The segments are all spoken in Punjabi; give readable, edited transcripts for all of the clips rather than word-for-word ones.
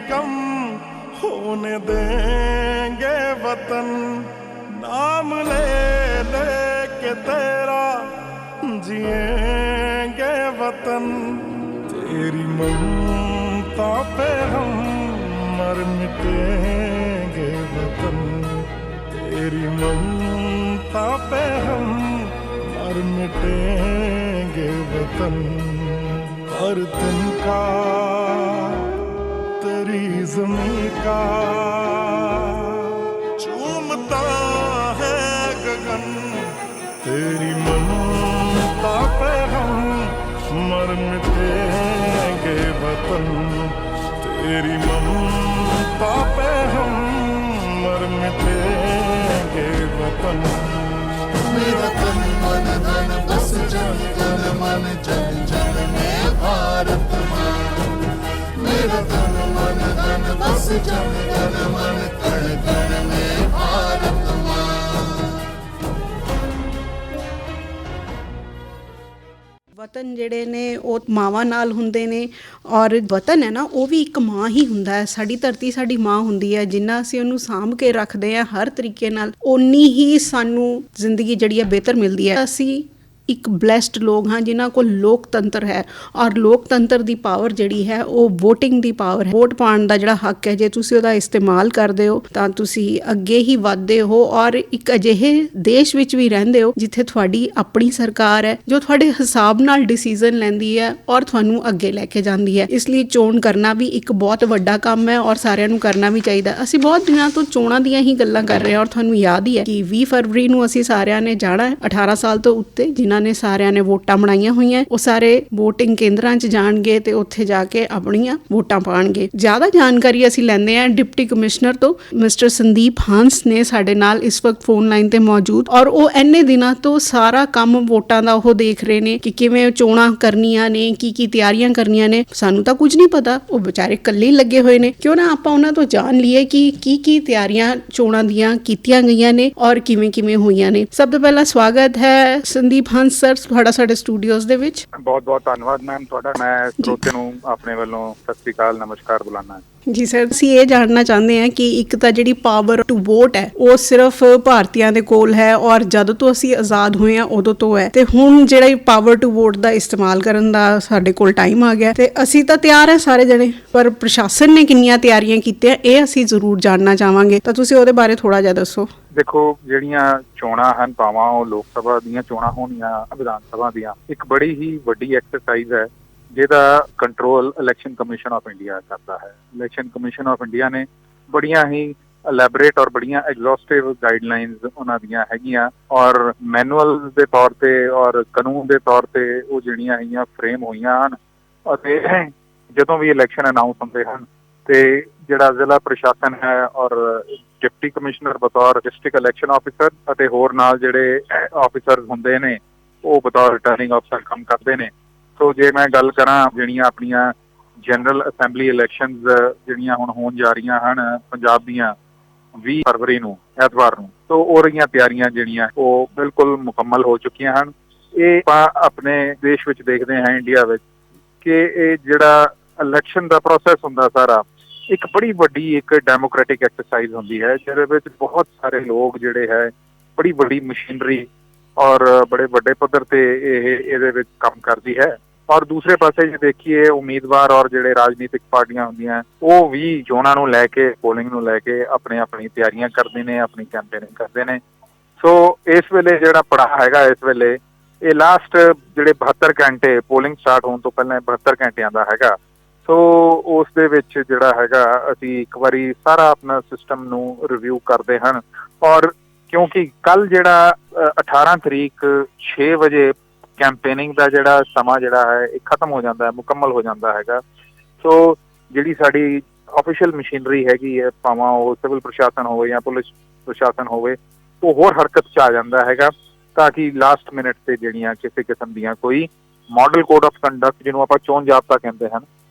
कम होने देंगे वतन। नाम ले ले के तेरा जिएंगे वतन। तेरी ममता पे हम मर मिटेंगे वतन। तेरी ममता पे हम मर मिटेंगे वतन। हर दिन का तेरी ज़मीं का चूमता है गगन। तेरी ममता पे हम मर मिटेंगे वतन। तेरी ममता पे हम मर मिटेंगे वतन। मेरा तन मन धन बस जन जन मन जन जन में भारत माँ। मेरा तन मन धन बस जन जन मन कण कण में भारत माँ। ਵਤਨ ਜਿਹੜੇ ਨੇ ਉਹ ਮਾਵਾਂ ਨਾਲ ਹੁੰਦੇ ਨੇ ਔਰ ਵਤਨ ਹੈ ਨਾ ਉਹ ਵੀ ਇੱਕ ਮਾਂ ਹੀ ਹੁੰਦਾ ਹੈ। ਸਾਡੀ ਧਰਤੀ ਸਾਡੀ ਮਾਂ ਹੁੰਦੀ ਹੈ। ਜਿੰਨਾ ਅਸੀਂ ਉਹਨੂੰ ਸਾਂਭ ਕੇ ਰੱਖਦੇ ਹਾਂ ਹਰ ਤਰੀਕੇ ਨਾਲ ਓਨੀ ਹੀ ਸਾਨੂੰ ਜ਼ਿੰਦਗੀ ਜਿਹੜੀ ਹੈ ਬਿਹਤਰ ਮਿਲਦੀ ਹੈ। ਅਸੀਂ ਇੱਕ ਬਲੈਸਡ ਲੋਕ ਹਾਂ ਜਿਨ੍ਹਾਂ ਕੋਲ ਲੋਕਤੰਤਰ ਹੈ ਔਰ ਲੋਕਤੰਤਰ ਦੀ ਪਾਵਰ ਜਿਹੜੀ ਹੈ ਉਹ ਵੋਟਿੰਗ ਦੀ ਪਾਵਰ ਹੈ। ਵੋਟ ਪਾਉਣ ਦਾ ਜਿਹੜਾ ਹੱਕ ਹੈ ਜੇ ਤੁਸੀਂ ਉਹਦਾ ਇਸਤੇਮਾਲ ਕਰਦੇ ਹੋ ਤਾਂ ਤੁਸੀਂ ਅੱਗੇ ਹੀ ਵੱਧਦੇ ਹੋ ਔਰ ਇੱਕ ਅਜਿਹੇ ਦੇਸ਼ ਵਿੱਚ ਵੀ ਰਹਿੰਦੇ ਹੋ ਜਿੱਥੇ ਤੁਹਾਡੀ ਆਪਣੀ ਸਰਕਾਰ ਹੈ ਜੋ ਤੁਹਾਡੇ ਹਿਸਾਬ ਨਾਲ ਡਿਸੀਜ਼ਨ ਲੈਂਦੀ ਹੈ ਔਰ ਤੁਹਾਨੂੰ ਅੱਗੇ ਲੈ ਕੇ ਜਾਂਦੀ ਹੈ। ਇਸ ਲਈ ਚੋਣ ਕਰਨਾ ਵੀ ਇੱਕ ਬਹੁਤ ਵੱਡਾ ਕੰਮ ਹੈ ਔਰ ਸਾਰਿਆਂ ਨੂੰ ਕਰਨਾ ਵੀ ਚਾਹੀਦਾ। ਅਸੀਂ ਬਹੁਤ ਦਿਨਾਂ ਤੋਂ ਚੋਣਾਂ ਦੀਆਂ ਹੀ ਗੱਲਾਂ ਕਰ ਰਹੇ ਹਾਂ ਔਰ ਤੁਹਾਨੂੰ ਯਾਦ ਹੀ ਹੈ ਕਿ 20 ਫਰਵਰੀ ਨੂੰ ਅਸੀਂ ਸਾਰਿਆਂ ਨੇ ਜਾਣਾ 18 ਸਾਲ ਤੋਂ ਉੱਤੇ ਜਿਨ੍ਹਾਂ ਨੇ ਸਾਰਿਆਂ ਨੇ ਵੋਟਾਂ ਬਣਾਈਆਂ ਹੋਈਆਂ ਉਹ ਸਾਰੇ ਵੋਟਿੰਗ ਕੇਂਦਰਾਂ 'ਚ ਜਾਣਗੇ ਤੇ ਉੱਥੇ ਜਾ ਕੇ ਆਪਣੀਆਂ ਵੋਟਾਂ ਪਾਉਣਗੇ। ਜ਼ਿਆਦਾ ਜਾਣਕਾਰੀ ਅਸੀਂ ਲੈਂਦੇ ਹਾਂ ਡਿਪਟੀ ਕਮਿਸ਼ਨਰ ਤੋਂ ਮਿਸਟਰ ਸੰਦੀਪ ਹੰਸ ਨੇ ਸਾਡੇ ਨਾਲ ਇਸ ਵਕਤ ਫੋਨ ਲਾਈਨ ਤੇ ਮੌਜੂਦ ਔਰ ਉਹ ਇੰਨੇ ਦਿਨਾਂ ਤੋਂ ਸਾਰਾ ਕੰਮ ਵੋਟਾਂ ਦਾ ਉਹ ਦੇਖ ਰਹੇ ਨੇ ਕਿ ਕਿਵੇਂ ਚੋਣਾਂ ਕਰਨੀਆਂ ਨੇ ਕੀ ਤਿਆਰੀਆਂ ਕਰਨੀਆਂ ਨੇ। ਸਾਨੂੰ ਤਾਂ ਕੁਝ ਨਹੀਂ ਪਤਾ, ਉਹ ਵਿਚਾਰੇ ਇਕੱਲੇ ਲੱਗੇ ਹੋਏ ਨੇ। ਕਿਉਂ ਨਾ ਆਪਾਂ ਉਹਨਾਂ ਤੋਂ ਜਾਣ ਲਈਏ ਕਿ ਕੀ ਤਿਆਰੀਆਂ ਚੋਣਾਂ ਦੀਆਂ ਕੀਤੀਆਂ ਗਈਆਂ ਨੇ ਔਰ ਕਿਵੇਂ ਹੋਈਆਂ ਨੇ। ਸਭ ਤੋਂ ਪਹਿਲਾਂ ਸਵਾਗਤ ਹੈ ਸੰਦੀਪ ਹੰਸ ਸਰ ਤੁਹਾਡਾ ਸਾਡੇ ਸਟੂਡੀਓਜ਼ ਦੇ ਵਿੱਚ। ਬਹੁਤ ਬਹੁਤ ਧੰਨਵਾਦ ਮੈਮ ਤੁਹਾਡਾ। ਮੈਂ ਸਰੋਤੇ ਨੂੰ ਆਪਣੇ ਵੱਲੋਂ ਸਤਿ ਸ਼੍ਰੀ ਅਕਾਲ ਨਮਸਕਾਰ ਬੁਲਾਉਣਾ। ਜੀ ਸਰ ਅਸੀਂ ਇਹ ਜਾਣਨਾ ਚਾਹੁੰਦੇ ਹਾਂ ਕਿ ਇੱਕ ਤਾਂ ਜਿਹੜੀ ਪਾਵਰ ਟੂ ਵੋਟ ਹੈ ਉਹ ਸਿਰਫ ਭਾਰਤੀਆਂ ਦੇ ਕੋਲ ਹੈ ਔਰ ਜਦੋਂ ਤੋਂ ਅਸੀਂ ਆਜ਼ਾਦ ਹੋਏ ਹਾਂ ਉਦੋਂ ਤੋਂ ਹੈ ਤੇ ਹੁਣ ਜਿਹੜਾ ਪਾਵਰ ਟੂ ਵੋਟ ਦਾ ਇਸਤੇਮਾਲ ਕਰਨ ਦਾ ਸਾਡੇ ਕੋਲ ਟਾਈਮ ਆ ਗਿਆ ਤੇ ਅਸੀਂ ਤਾਂ ਤਿਆਰ ਹੈ ਸਾਰੇ ਜਣੇ, ਪਰ ਪ੍ਰਸ਼ਾਸਨ ਨੇ ਕਿੰਨੀਆਂ ਤਿਆਰੀਆਂ ਕੀਤੀਆਂ ਇਹ ਅਸੀਂ ਜ਼ਰੂਰ ਜਾਣਨਾ ਚਾਹਾਂਗੇ। ਤਾਂ ਤੁਸੀਂ ਉਹਦੇ ਬਾਰੇ ਥੋੜਾ ਜਿਹਾ ਦੱਸੋ। ਦੇਖੋ ਜਿਹੜੀਆਂ ਚੋਣਾਂ ਹਨ ਭਾਵਾਂ ਉਹ ਲੋਕ ਸਭਾ ਦੀਆਂ ਚੋਣਾਂ ਹੋਣੀਆਂ ਵਿਧਾਨ ਸਭਾ ਦੀਆਂ ਇੱਕ ਬੜੀ ਹੀ ਵੱਡੀ ਐਕਸਰਸਾਈਜ਼ ਹੈ ਜਿਹਦਾ control election commission of India ਕਰਦਾ ਹੈ। ਇਲੈਕਸ਼ਨ ਕਮਿਸ਼ਨ ਆਫ ਇੰਡੀਆ ਨੇ ਬੜੀਆਂ ਹੀ ਐਲੈਬੋਰੇਟ ਔਰ ਬੜੀਆਂ ਐਗਜ਼ੌਸਟਿਵ ਗਾਈਡਲਾਈਨਸ ਉਹਨਾਂ ਦੀਆਂ ਹੈਗੀਆਂ ਔਰ ਮੈਨੂਅਲ ਦੇ ਤੌਰ ਤੇ ਔਰ ਕਾਨੂੰਨ ਦੇ ਤੌਰ ਤੇ ਉਹ ਜਿਹੜੀਆਂ ਹੈਗੀਆਂ ਫਰੇਮ ਹੋਈਆਂ ਹਨ। ਅਤੇ ਜਦੋਂ ਵੀ ਇਲੈਕਸ਼ਨ ਅਨਾਊਂਸ ਹੁੰਦੇ ਹਨ ਤੇ ਜਿਹੜਾ ਜ਼ਿਲ੍ਹਾ ਪ੍ਰਸ਼ਾਸਨ ਹੈ ਔਰ ਡਿਪਟੀ ਕਮਿਸ਼ਨਰ ਬਤੌਰ ਡਿਸਟ੍ਰਿਕਟ ਇਲੈਕਸ਼ਨ ਆਫਿਸਰ ਅਤੇ ਹੋਰ ਨਾਲ ਜਿਹੜੇ ਆਫਿਸਰ ਹੁੰਦੇ ਨੇ ਉਹ ਬਤੌਰ ਰਿਟਰਨਿੰਗ ਆਫਿਸਰ ਕੰਮ ਕਰਦੇ ਨੇ। ਸੋ ਜੇ ਮੈਂ ਗੱਲ ਕਰਾਂ ਜਿਹੜੀਆਂ ਆਪਣੀਆਂ ਜਨਰਲ ਅਸੈਂਬਲੀ ਇਲੈਕਸ਼ਨਸ ਜਿਹੜੀਆਂ ਹੁਣ ਹੋਣ ਜਾ ਰਹੀਆਂ ਹਨ ਪੰਜਾਬ ਦੀਆਂ 20 ਫਰਵਰੀ ਨੂੰ ਐਤਵਾਰ ਨੂੰ, ਸੋ ਉਹ ਰਹੀਆਂ ਤਿਆਰੀਆਂ ਜਿਹੜੀਆਂ ਉਹ ਬਿਲਕੁਲ ਮੁਕੰਮਲ ਹੋ ਚੁੱਕੀਆਂ ਹਨ। ਇਹ ਆਪਾਂ ਆਪਣੇ ਦੇਸ਼ ਵਿੱਚ ਦੇਖਦੇ ਹਾਂ ਇੰਡੀਆ ਵਿੱਚ ਕਿ ਇਹ ਜਿਹੜਾ ਇਲੈਕਸ਼ਨ ਦਾ ਪ੍ਰੋਸੈਸ ਹੁੰਦਾ ਸਾਰਾ ਇੱਕ ਬੜੀ ਵੱਡੀ ਇੱਕ ਡੈਮੋਕ੍ਰੈਟਿਕ ਐਕਸਰਸਾਈਜ਼ ਹੁੰਦੀ ਹੈ ਜਿਹਦੇ ਵਿੱਚ ਬਹੁਤ ਸਾਰੇ ਲੋਕ ਜਿਹੜੇ ਹੈ ਬੜੀ ਵੱਡੀ ਮਸ਼ੀਨਰੀ ਔਰ ਬੜੇ ਵੱਡੇ ਪੱਧਰ ਤੇ ਇਹਦੇ ਵਿੱਚ ਕੰਮ ਕਰਦੀ ਹੈ। ਔਰ ਦੂਸਰੇ ਪਾਸੇ ਜੇ ਦੇਖੀਏ ਉਮੀਦਵਾਰ ਔਰ ਜਿਹੜੇ ਰਾਜਨੀਤਿਕ ਪਾਰਟੀਆਂ ਹੁੰਦੀਆਂ ਉਹ ਵੀ ਚੋਣਾਂ ਨੂੰ ਲੈ ਕੇ ਪੋਲਿੰਗ ਨੂੰ ਲੈ ਕੇ ਆਪਣੀ ਤਿਆਰੀਆਂ ਕਰਦੇ ਨੇ, ਆਪਣੀ ਕੈਂਪੇਨਿੰਗ ਕਰਦੇ ਨੇ। ਸੋ ਇਸ ਵੇਲੇ ਜਿਹੜਾ ਪੜਾਅ ਹੈਗਾ ਇਸ ਵੇਲੇ ਇਹ ਲਾਸਟ ਜਿਹੜੇ 72 ਘੰਟੇ ਪੋਲਿੰਗ ਸਟਾਰਟ ਹੋਣ ਤੋਂ ਪਹਿਲਾਂ 72 ਘੰਟਿਆਂ ਦਾ ਹੈਗਾ। ਸੋ ਉਸ ਦੇ ਵਿੱਚ ਜਿਹੜਾ ਹੈਗਾ ਅਸੀਂ ਇੱਕ ਵਾਰੀ ਸਾਰਾ ਆਪਣਾ ਸਿਸਟਮ ਨੂੰ ਰਿਵਿਊ ਕਰਦੇ ਹਨ ਔਰ ਕਿਉਂਕਿ ਕੱਲ ਜਿਹੜਾ 18 ਤਰੀਕ 6 ਵਜੇ ਕੈਂਪੇਨਿੰਗ ਦਾ ਜਿਹੜਾ ਸਮਾਂ ਜਿਹੜਾ ਹੈ ਇਹ ਖਤਮ ਹੋ ਜਾਂਦਾ ਹੈ, ਮੁਕੰਮਲ ਹੋ ਜਾਂਦਾ ਹੈਗਾ। ਸੋ ਜਿਹੜੀ ਸਾਡੀ ਆਫੀਸ਼ੀਅਲ ਮਸ਼ੀਨਰੀ ਹੈਗੀ ਹੈ ਭਾਵੇਂ ਉਹ ਸਿਵਲ ਪ੍ਰਸ਼ਾਸਨ ਹੋਵੇ ਜਾਂ ਪੁਲਿਸ ਪ੍ਰਸ਼ਾਸਨ ਹੋਵੇ ਉਹ ਹੋਰ ਹਰਕਤ 'ਚ ਆ ਜਾਂਦਾ ਹੈਗਾ ਤਾਂ ਕਿ ਲਾਸਟ ਮਿੰਟ ਤੇ ਜਿਹੜੀਆਂ ਕਿਸੇ ਕਿਸਮ ਦੀਆਂ ਕੋਈ ਮਾਡਲ ਕੋਡ ਆਫ ਕੰਡਕਟ ਜਿਹਨੂੰ ਆਪਾਂ ਚੋਣ ਜਾਬਤਾ ਕਹਿੰਦੇ ਹਨ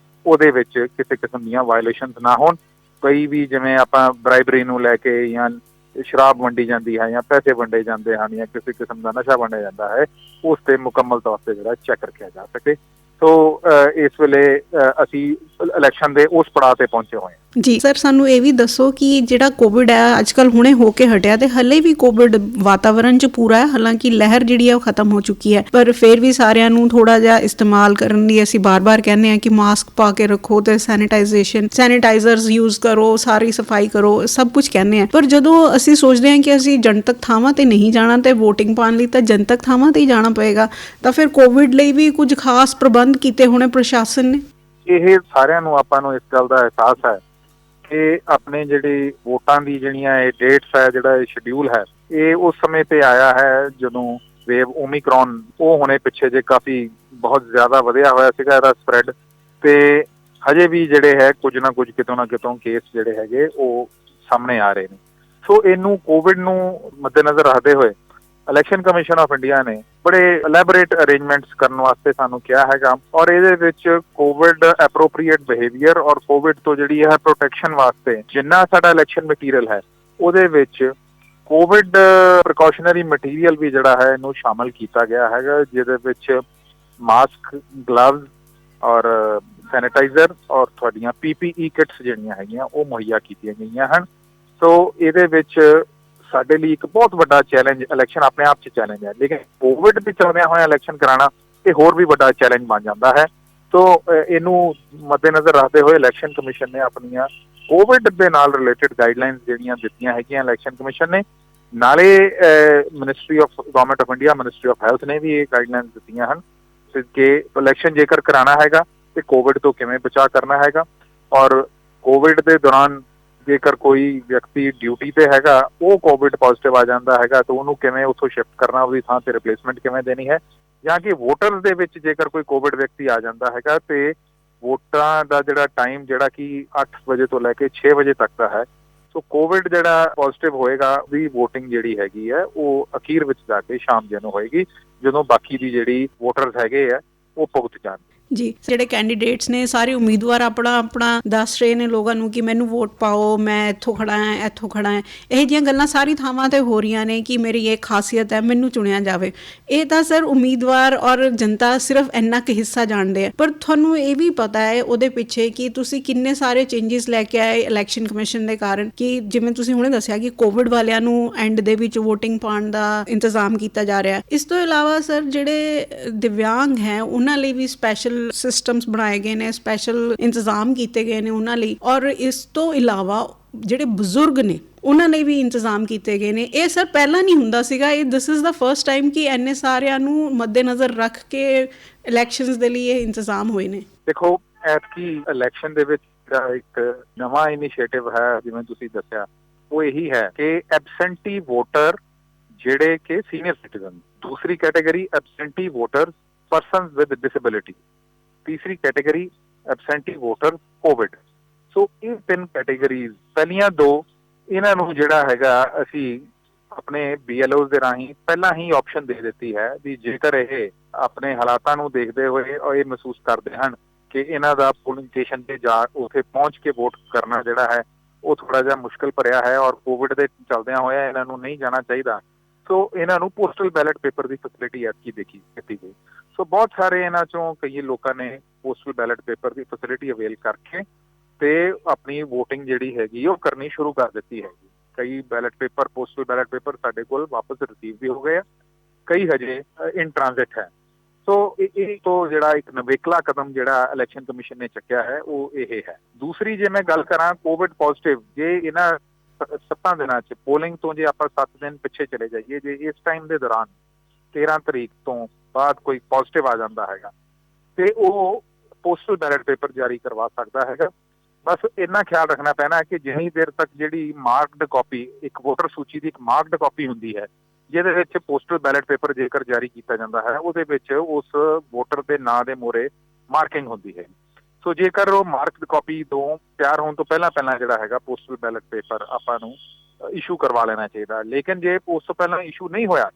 ਉਹਦੇ ਵਿੱਚ ਕਿਸੇ ਕਿਸਮ ਦੀਆਂ ਵਾਇਲੇਸ਼ਨਸ ਨਾ ਹੋਣ। ਕੋਈ ਵੀ ਜਿਵੇਂ ਆਪਾਂ ਬਰਾਈਬਰੀ ਨੂੰ ਲੈ ਕੇ ਜਾਂ ਸ਼ਰਾਬ ਵੰਡੀ ਜਾਂਦੀ ਹੈ ਜਾਂ ਪੈਸੇ ਵੰਡੇ ਜਾਂਦੇ ਹਨ ਜਾਂ ਕਿਸੇ ਕਿਸਮ ਦਾ ਨਸ਼ਾ ਵੰਡਿਆ ਜਾਂਦਾ ਹੈ ਉਸ ਤੇ ਮੁਕੰਮਲ ਤੌਰ ਤੇ ਜਿਹੜਾ ਚੈੱਕ ਰੱਖਿਆ ਜਾ ਸਕੇ। ਸੋ ਇਸ ਵੇਲੇ ਅਸੀਂ ਇਲੈਕਸ਼ਨ ਦੇ ਉਸ ਪੜਾਅ ਤੇ ਪਹੁੰਚੇ ਹੋਏ ਹਾਂ। ਜੀ ਸਰ, ਸਾਨੂੰ ਇਹ ਵੀ ਦੱਸੋ ਕਿ ਜਿਹੜਾ ਕੋਵਿਡ ਹੈ ਅੱਜ ਕੱਲ੍ਹ ਹੁਣੇ ਹੋ ਕੇ ਹਟਿਆ ਤੇ ਹਲੇ ਵੀ ਕੋਵਿਡ ਵਾਤਾਵਰਣ 'ਚ ਪੂਰਾ ਹੈ, ਹਾਲਾਂਕਿ ਲਹਿਰ ਜਿਹੜੀ ਹੈ ਉਹ ਖਤਮ ਹੋ ਚੁੱਕੀ ਹੈ, ਪਰ ਫਿਰ ਵੀ ਸਾਰਿਆਂ ਨੂੰ ਥੋੜਾ ਜਿਹਾ ਇਸਤੇਮਾਲ ਕਰਨ ਲਈ ਅਸੀਂ ਬਾਰ-ਬਾਰ ਕਹਿੰਦੇ ਹਾਂ ਕਿ ਮਾਸਕ ਪਾ ਕੇ ਰੱਖੋ ਤੇ ਸੈਨੀਟਾਈਜ਼ਰਸ ਯੂਜ਼ ਕਰੋ, ਸਾਰੀ ਸਫਾਈ ਕਰੋ, ਸਭ ਕੁਝ ਕਹਿੰਦੇ ਹਾਂ। ਪਰ ਜਦੋਂ ਅਸੀਂ ਸੋਚਦੇ ਹਾਂ ਕਿ ਅਸੀਂ ਜਨਤਕ ਥਾਵਾਂ ਤੇ ਨਹੀਂ ਜਾਣਾ ਤੇ ਵੋਟਿੰਗ ਪਾਉਣ ਲਈ ਤਾਂ ਜਨਤਕ ਥਾਵਾਂ ਤੇ ਹੀ ਜਾਣਾ ਪਏਗਾ, ਤਾਂ ਫਿਰ ਕੋਵਿਡ ਲਈ ਵੀ ਕੁਝ ਖਾਸ ਪ੍ਰਬੰਧ ਕੀਤੇ ਹੋਣੇ ਪ੍ਰਸ਼ਾਸਨ ਨੇ? ਇਹ ਸਾਰਿਆਂ ਨੂੰ ਆਪਾਂ ਨੂੰ ਇਸ ਗੱਲ ਦਾ ਅਹਿਸਾਸ ਹੈ ਕਿ ਆਪਣੇ ਜਿਹੜੀ ਵੋਟਾਂ ਦੀ ਜਿਹੜੀਆਂ ਇਹ ਡੇਟਸ ਹੈ, ਜਿਹੜਾ ਇਹ ਸ਼ਡਿਊਲ ਹੈ, ਇਹ ਉਸ ਸਮੇਂ ਤੇ ਆਇਆ ਹੈ ਜਦੋਂ ਵੇਵ ਓਮਿਕਰੋਨ ਉਹ ਹੁਣੇ ਪਿੱਛੇ ਜੇ ਕਾਫੀ ਬਹੁਤ ਜ਼ਿਆਦਾ ਵਧਿਆ ਹੋਇਆ ਸੀਗਾ ਇਹਦਾ ਸਪਰੈਡ, ਤੇ ਹਜੇ ਵੀ ਜਿਹੜੇ ਹੈ ਕੁਝ ਨਾ ਕੁਝ ਕਿਤੋਂ ਨਾ ਕਿਤੋਂ ਕੇਸ ਜਿਹੜੇ ਹੈਗੇ ਉਹ ਸਾਹਮਣੇ ਆ ਰਹੇ ਨੇ। ਸੋ ਇਹਨੂੰ ਕੋਵਿਡ ਨੂੰ ਮੱਦੇਨਜ਼ਰ ਰੱਖਦੇ ਹੋਏ ਇਲੈਕਸ਼ਨ ਕਮਿਸ਼ਨ ਆਫ ਇੰਡੀਆ ਨੇ ਬੜੇ ਐਲੈਬੋਰੇਟ ਅਰੇਂਜਮੈਂਟਸ ਕਰਨ ਵਾਸਤੇ ਸਾਨੂੰ ਕਿਹਾ ਹੈਗਾ, ਔਰ ਇਹਦੇ ਵਿੱਚ ਕੋਵਿਡ ਐਪਰੋਪਰੀਏਟ ਬਿਹੇਵੀਅਰ ਔਰ ਕੋਵਿਡ ਤੋਂ ਜਿਹੜੀ ਹੈ ਪ੍ਰੋਟੈਕਸ਼ਨ ਵਾਸਤੇ ਜਿੰਨਾ ਸਾਡਾ ਇਲੈਕਸ਼ਨ ਮਟੀਰੀਅਲ ਹੈ ਉਹਦੇ ਵਿੱਚ ਕੋਵਿਡ ਪ੍ਰੀਕਾਸ਼ਨਰੀ ਮਟੀਰੀਅਲ ਵੀ ਜਿਹੜਾ ਹੈ ਇਹਨੂੰ ਸ਼ਾਮਲ ਕੀਤਾ ਗਿਆ ਹੈਗਾ, ਜਿਹਦੇ ਵਿੱਚ ਮਾਸਕ, ਗਲਵਜ਼ ਔਰ ਸੈਨੀਟਾਈਜ਼ਰ ਔਰ ਤੁਹਾਡੀਆਂ PPE ਕਿਟਸ ਜਿਹੜੀਆਂ ਹੈਗੀਆਂ ਉਹ ਮੁਹੱਈਆ ਕੀਤੀਆਂ ਗਈਆਂ ਹਨ। ਸੋ ਇਹਦੇ ਵਿੱਚ ਸਾਡੇ ਲਈ ਇੱਕ ਬਹੁਤ ਵੱਡਾ ਚੈਲੰਜ, ਇਲੈਕਸ਼ਨ ਆਪਣੇ ਆਪ 'ਚ ਚੈਲੰਜ ਹੈ, ਲੇਕਿਨ ਕੋਵਿਡ ਦੇ ਚੱਲਦਿਆਂ ਹੋਇਆ ਇਲੈਕਸ਼ਨ ਕਰਾਉਣਾ ਇਹ ਹੋਰ ਵੀ ਵੱਡਾ ਚੈਲੰਜ ਬਣ ਜਾਂਦਾ ਹੈ। ਸੋ ਇਹਨੂੰ ਮੱਦੇਨਜ਼ਰ ਰੱਖਦੇ ਹੋਏ ਇਲੈਕਸ਼ਨ ਕਮਿਸ਼ਨ ਨੇ ਆਪਣੀਆਂ ਕੋਵਿਡ ਦੇ ਨਾਲ ਰਿਲੇਟਡ ਗਾਈਡਲਾਈਨਸ ਜਿਹੜੀਆਂ ਦਿੱਤੀਆਂ ਹੈਗੀਆਂ ਇਲੈਕਸ਼ਨ ਕਮਿਸ਼ਨ ਨੇ, ਨਾਲੇ ministry of government of India, ministry of health ਨੇ ਵੀ ਇਹ ਗਾਈਡਲਾਈਨਸ ਦਿੱਤੀਆਂ ਹਨ ਕਿ ਇਲੈਕਸ਼ਨ ਜੇਕਰ ਕਰਾਉਣਾ ਹੈਗਾ ਤੇ ਕੋਵਿਡ ਤੋਂ ਕਿਵੇਂ ਬਚਾਅ ਕਰਨਾ ਹੈਗਾ, ਔਰ ਕੋਵਿਡ ਦੇ ਦੌਰਾਨ ਜੇਕਰ ਕੋਈ ਵਿਅਕਤੀ ਡਿਊਟੀ ਤੇ ਹੈਗਾ ਉਹ ਕੋਵਿਡ ਪੋਜ਼ਿਟਿਵ ਆ ਜਾਂਦਾ ਹੈਗਾ ਤਾਂ ਉਹਨੂੰ ਕਿਵੇਂ ਉੱਥੋਂ ਸ਼ਿਫਟ ਕਰਨਾ, ਉਹਦੀ ਥਾਂ ਤੇ ਰਿਪਲੇਸਮੈਂਟ ਕਿਵੇਂ ਦੇਣੀ ਹੈ, ਜਾਂ ਕਿ ਵੋਟਰਸ ਦੇ ਵਿੱਚ ਜੇਕਰ ਕੋਈ ਕੋਵਿਡ ਵਿਅਕਤੀ ਆ ਜਾਂਦਾ ਹੈਗਾ ਤੇ ਵੋਟਾਂ ਦਾ ਜਿਹੜਾ ਟਾਈਮ ਜਿਹੜਾ ਕਿ 8 ਵਜੇ ਤੋਂ ਲੈ ਕੇ 6 ਵਜੇ ਤੱਕ ਦਾ ਹੈ, ਸੋ ਕੋਵਿਡ ਜਿਹੜਾ ਪੋਜ਼ਿਟਿਵ ਹੋਏਗਾ ਵੀ ਵੋਟਿੰਗ ਜਿਹੜੀ ਹੈਗੀ ਹੈ ਉਹ ਅਖੀਰ ਵਿੱਚ ਜਾ ਕੇ ਸ਼ਾਮ ਜਿਹਨੂੰ ਹੋਏਗੀ, ਜਦੋਂ ਬਾਕੀ ਦੀ ਜਿਹੜੀ ਵੋਟਰਸ ਹੈਗੇ ਆ ਉਹ ਭੁਗਤ ਜਾਣਗੇ। ਜੀ, ਜਿਹੜੇ ਕੈਂਡੀਡੇਟਸ ਨੇ ਸਾਰੇ ਉਮੀਦਵਾਰ ਆਪਣਾ ਦੱਸ ਰਹੇ ਨੇ ਲੋਕਾਂ ਨੂੰ ਕਿ ਮੈਨੂੰ ਵੋਟ ਪਾਓ, ਮੈਂ ਇੱਥੋਂ ਖੜਾ ਹਾਂ, ਇੱਥੋਂ ਖੜਾ ਹਾਂ, ਇਹ ਜਿਹੀਆਂ ਗੱਲਾਂ ਸਾਰੀ ਥਾਵਾਂ ਤੇ ਹੋ ਰਹੀਆਂ ਨੇ ਕਿ ਮੇਰੀ ਇਹ ਖਾਸੀਅਤ ਹੈ, ਮੈਨੂੰ ਚੁਣਿਆ ਜਾਵੇ। ਇਹ ਤਾਂ ਸਰ ਉਮੀਦਵਾਰ ਔਰ ਜਨਤਾ ਸਿਰਫ ਇੰਨਾ ਕੁ ਹਿੱਸਾ ਜਾਣਦੇ ਆ, ਪਰ ਤੁਹਾਨੂੰ ਇਹ ਵੀ ਪਤਾ ਹੈ ਉਹਦੇ ਪਿੱਛੇ ਕਿ ਤੁਸੀਂ ਕਿੰਨੇ ਸਾਰੇ ਚੇਂਜਸ ਲੈ ਕੇ ਆਏ ਇਲੈਕਸ਼ਨ ਕਮਿਸ਼ਨ ਦੇ ਕਾਰਨ, ਕਿ ਜਿਵੇਂ ਤੁਸੀਂ ਹੁਣੇ ਦੱਸਿਆ ਕਿ ਕੋਵਿਡ ਵਾਲਿਆਂ ਨੂੰ ਐਂਡ ਦੇ ਵਿੱਚ ਵੋਟਿੰਗ ਪਾਉਣ ਦਾ ਇੰਤਜ਼ਾਮ ਕੀਤਾ ਜਾ ਰਿਹਾ। ਇਸ ਤੋਂ ਇਲਾਵਾ ਸਰ ਜਿਹੜੇ ਦਿਵਿਆਂਗ ਹੈ ਉਹਨਾਂ ਲਈ ਵੀ ਸਪੈਸ਼ਲ ਸਿਸਟਮਸ ਬਣਾਏ ਗਏ ਨੇ, ਸਪੈਸ਼ਲ ਇੰਤਜ਼ਾਮ ਕੀਤੇ ਗਏ ਨੇ ਉਹਨਾਂ ਲਈ, ਔਰ ਇਸ ਤੋਂ ਇਲਾਵਾ ਜਿਹੜੇ ਬਜ਼ੁਰਗ ਨੇ ਉਹਨਾਂ ਲਈ ਵੀ ਇੰਤਜ਼ਾਮ ਕੀਤੇ ਗਏ ਨੇ। ਇਹ ਸਰ ਪਹਿਲਾਂ ਨਹੀਂ ਹੁੰਦਾ ਸੀਗਾ, ਇਹ this is the first time ਕਿ ਇੰਨੇ ਸਾਰਿਆਂ ਨੂੰ ਮੱਦੇਨਜ਼ਰ ਰੱਖ ਕੇ ਇਲੈਕਸ਼ਨਸ ਦੇ ਲਈ ਇਹ ਇੰਤਜ਼ਾਮ ਹੋਏ ਨੇ। ਦੇਖੋ, ਐਤਕੀ ਇਲੈਕਸ਼ਨ ਦੇ ਵਿੱਚ ਇੱਕ ਨਵਾਂ ਇਨੀਸ਼ੀਏਟਿਵ ਹੈ, ਜਿਵੇਂ ਤੁਸੀਂ ਦੱਸਿਆ, ਉਹ ਇਹੀ ਹੈ ਕਿ ਐਬਸੈਂਟੀ ਵੋਟਰ ਜਿਹੜੇ ਕਿ ਸੀਨੀਅਰ ਸਿਟੀਜ਼ਨ, ਦੂਸਰੀ category absentee voter persons with disability, ਤੀਸਰੀ category absentee voter COVID. So ਇਹ 3 ਕੈਟੇਗਰੀਜ਼, ਪਹਿਲੀਆਂ 2 ਇਹਨਾਂ ਨੂੰ ਜਿਹੜਾ ਹੈਗਾ ਅਸੀਂ ਆਪਣੇ BLOs ਦੇ ਰਾਹੀਂ ਪਹਿਲਾਂ ਹੀ ਆਪਸ਼ਨ ਦੇ ਦਿੱਤੀ ਹੈ ਵੀ ਜੇਕਰ ਇਹ ਆਪਣੇ ਹਾਲਾਤਾਂ ਨੂੰ ਦੇਖਦੇ ਹੋਏ ਇਹ ਮਹਿਸੂਸ ਕਰਦੇ ਹਨ ਕਿ ਇਹਨਾਂ ਦਾ ਪੋਲਿੰਗ ਸਟੇਸ਼ਨ ਤੇ ਜਾ ਉੱਥੇ ਪਹੁੰਚ ਕੇ ਵੋਟ ਕਰਨਾ ਜਿਹੜਾ ਹੈ ਉਹ ਥੋੜਾ ਜਿਹਾ ਮੁਸ਼ਕਲ ਭਰਿਆ ਹੈ ਔਰ ਕੋਵਿਡ ਦੇ ਚੱਲਦਿਆਂ ਹੋਇਆ ਇਹਨਾਂ ਨੂੰ ਨਹੀਂ ਜਾਣਾ ਚਾਹੀਦਾ, ਸੋ ਇਹਨਾਂ ਨੂੰ ਪੋਸਟਲ ਬੈਲਟ ਪੇਪਰ ਦੀ ਫੈਸਿਲਿਟੀ ਐਤਕੀ ਦਿੱਤੀ ਗਈ। ਸੋ ਬਹੁਤ ਸਾਰੇ ਇਹਨਾਂ ਚੋਂ ਕਈ ਲੋਕਾਂ ਨੇ ਪੋਸਟਲ ਬੈਲਟ ਪੇਪਰ ਦੀ ਫੈਸਿਲਿਟੀ ਅਵੇਲ ਕਰਕੇ ਤੇ ਆਪਣੀ ਵੋਟਿੰਗ ਜਿਹੜੀ ਹੈਗੀ ਉਹ ਕਰਨੀ ਸ਼ੁਰੂ ਕਰ ਦਿੱਤੀ ਹੈਗੀ। ਕਈ ballot paper, postal ballot paper ਸਾਡੇ ਕੋਲ ਵਾਪਸ ਰਿਸੀਵ ਵੀ ਹੋ ਗਏ ਆ, ਕਈ ਹਜੇ ਇਨ ਟ੍ਰਾਂਜ਼ਿਟ ਹੈ। ਸੋ ਇਹ ਤੋਂ ਜਿਹੜਾ ਇੱਕ ਨਵੇਕਲਾ ਕਦਮ ਜਿਹੜਾ ਇਲੈਕਸ਼ਨ ਕਮਿਸ਼ਨ ਨੇ ਚੱਕਿਆ ਹੈ ਉਹ ਇਹ ਹੈ। ਦੂਸਰੀ ਜੇ ਮੈਂ ਗੱਲ ਕਰਾਂ ਕੋਵਿਡ ਪੋਜ਼ਿਟਿਵ, ਜੇ ਇਹਨਾਂ 7 ਦਿਨਾਂ 'ਚ ਪੋਲਿੰਗ ਤੋਂ ਜੇ ਆਪਾਂ 7 ਦਿਨ ਪਿੱਛੇ ਚਲੇ ਜਾਈਏ, ਜੇ ਇਸ ਟਾਈਮ ਦੇ ਦੌਰਾਨ 13 ਤਰੀਕ ਤੋਂ ਬਾਅਦ ਕੋਈ ਪੋਜ਼ਿਟਿਵ ਆ ਜਾਂਦਾ ਹੈਗਾ ਤੇ ਉਹ ਪੋਸਟਲ ਬੈਲਟ ਪੇਪਰ ਜਾਰੀ ਕਰਵਾ ਸਕਦਾ ਹੈਗਾ। ਬਸ ਇੰਨਾ ਖਿਆਲ ਰੱਖਣਾ ਪੈਣਾ ਹੈ ਕਿ ਜਿੰਨੀ ਦੇਰ ਤੱਕ ਜਿਹੜੀ ਮਾਰਕਡ ਕਾਪੀ, ਇੱਕ ਵੋਟਰ ਸੂਚੀ ਦੀ ਇੱਕ ਮਾਰਕਡ ਕਾਪੀ ਹੁੰਦੀ ਹੈ ਜਿਹਦੇ ਵਿੱਚ ਪੋਸਟਲ ਬੈਲਟ ਪੇਪਰ ਜੇਕਰ ਜਾਰੀ ਕੀਤਾ ਜਾਂਦਾ ਹੈ ਉਹਦੇ ਵਿੱਚ ਉਸ ਵੋਟਰ ਦੇ ਨਾਂ ਦੇ ਮੂਹਰੇ ਮਾਰਕਿੰਗ ਹੁੰਦੀ ਹੈ। ਸੋ ਜੇਕਰ ਉਹ ਮਾਰਕਡ ਕਾਪੀ ਤੋਂ ਤਿਆਰ ਹੋਣ ਤੋਂ ਪਹਿਲਾਂ ਜਿਹੜਾ ਹੈਗਾ ਪੋਸਟਲ ਬੈਲਟ ਪੇਪਰ ਆਪਾਂ ਨੂੰ ਇਸ਼ੂ ਕਰਵਾ ਲੈਣਾ ਚਾਹੀਦਾ। ਲੇਕਿਨ ਜੇ ਉਸ ਤੋਂ ਪਹਿਲਾਂ ਇਸ਼ੂ ਨਹੀਂ ਹੋਇਆ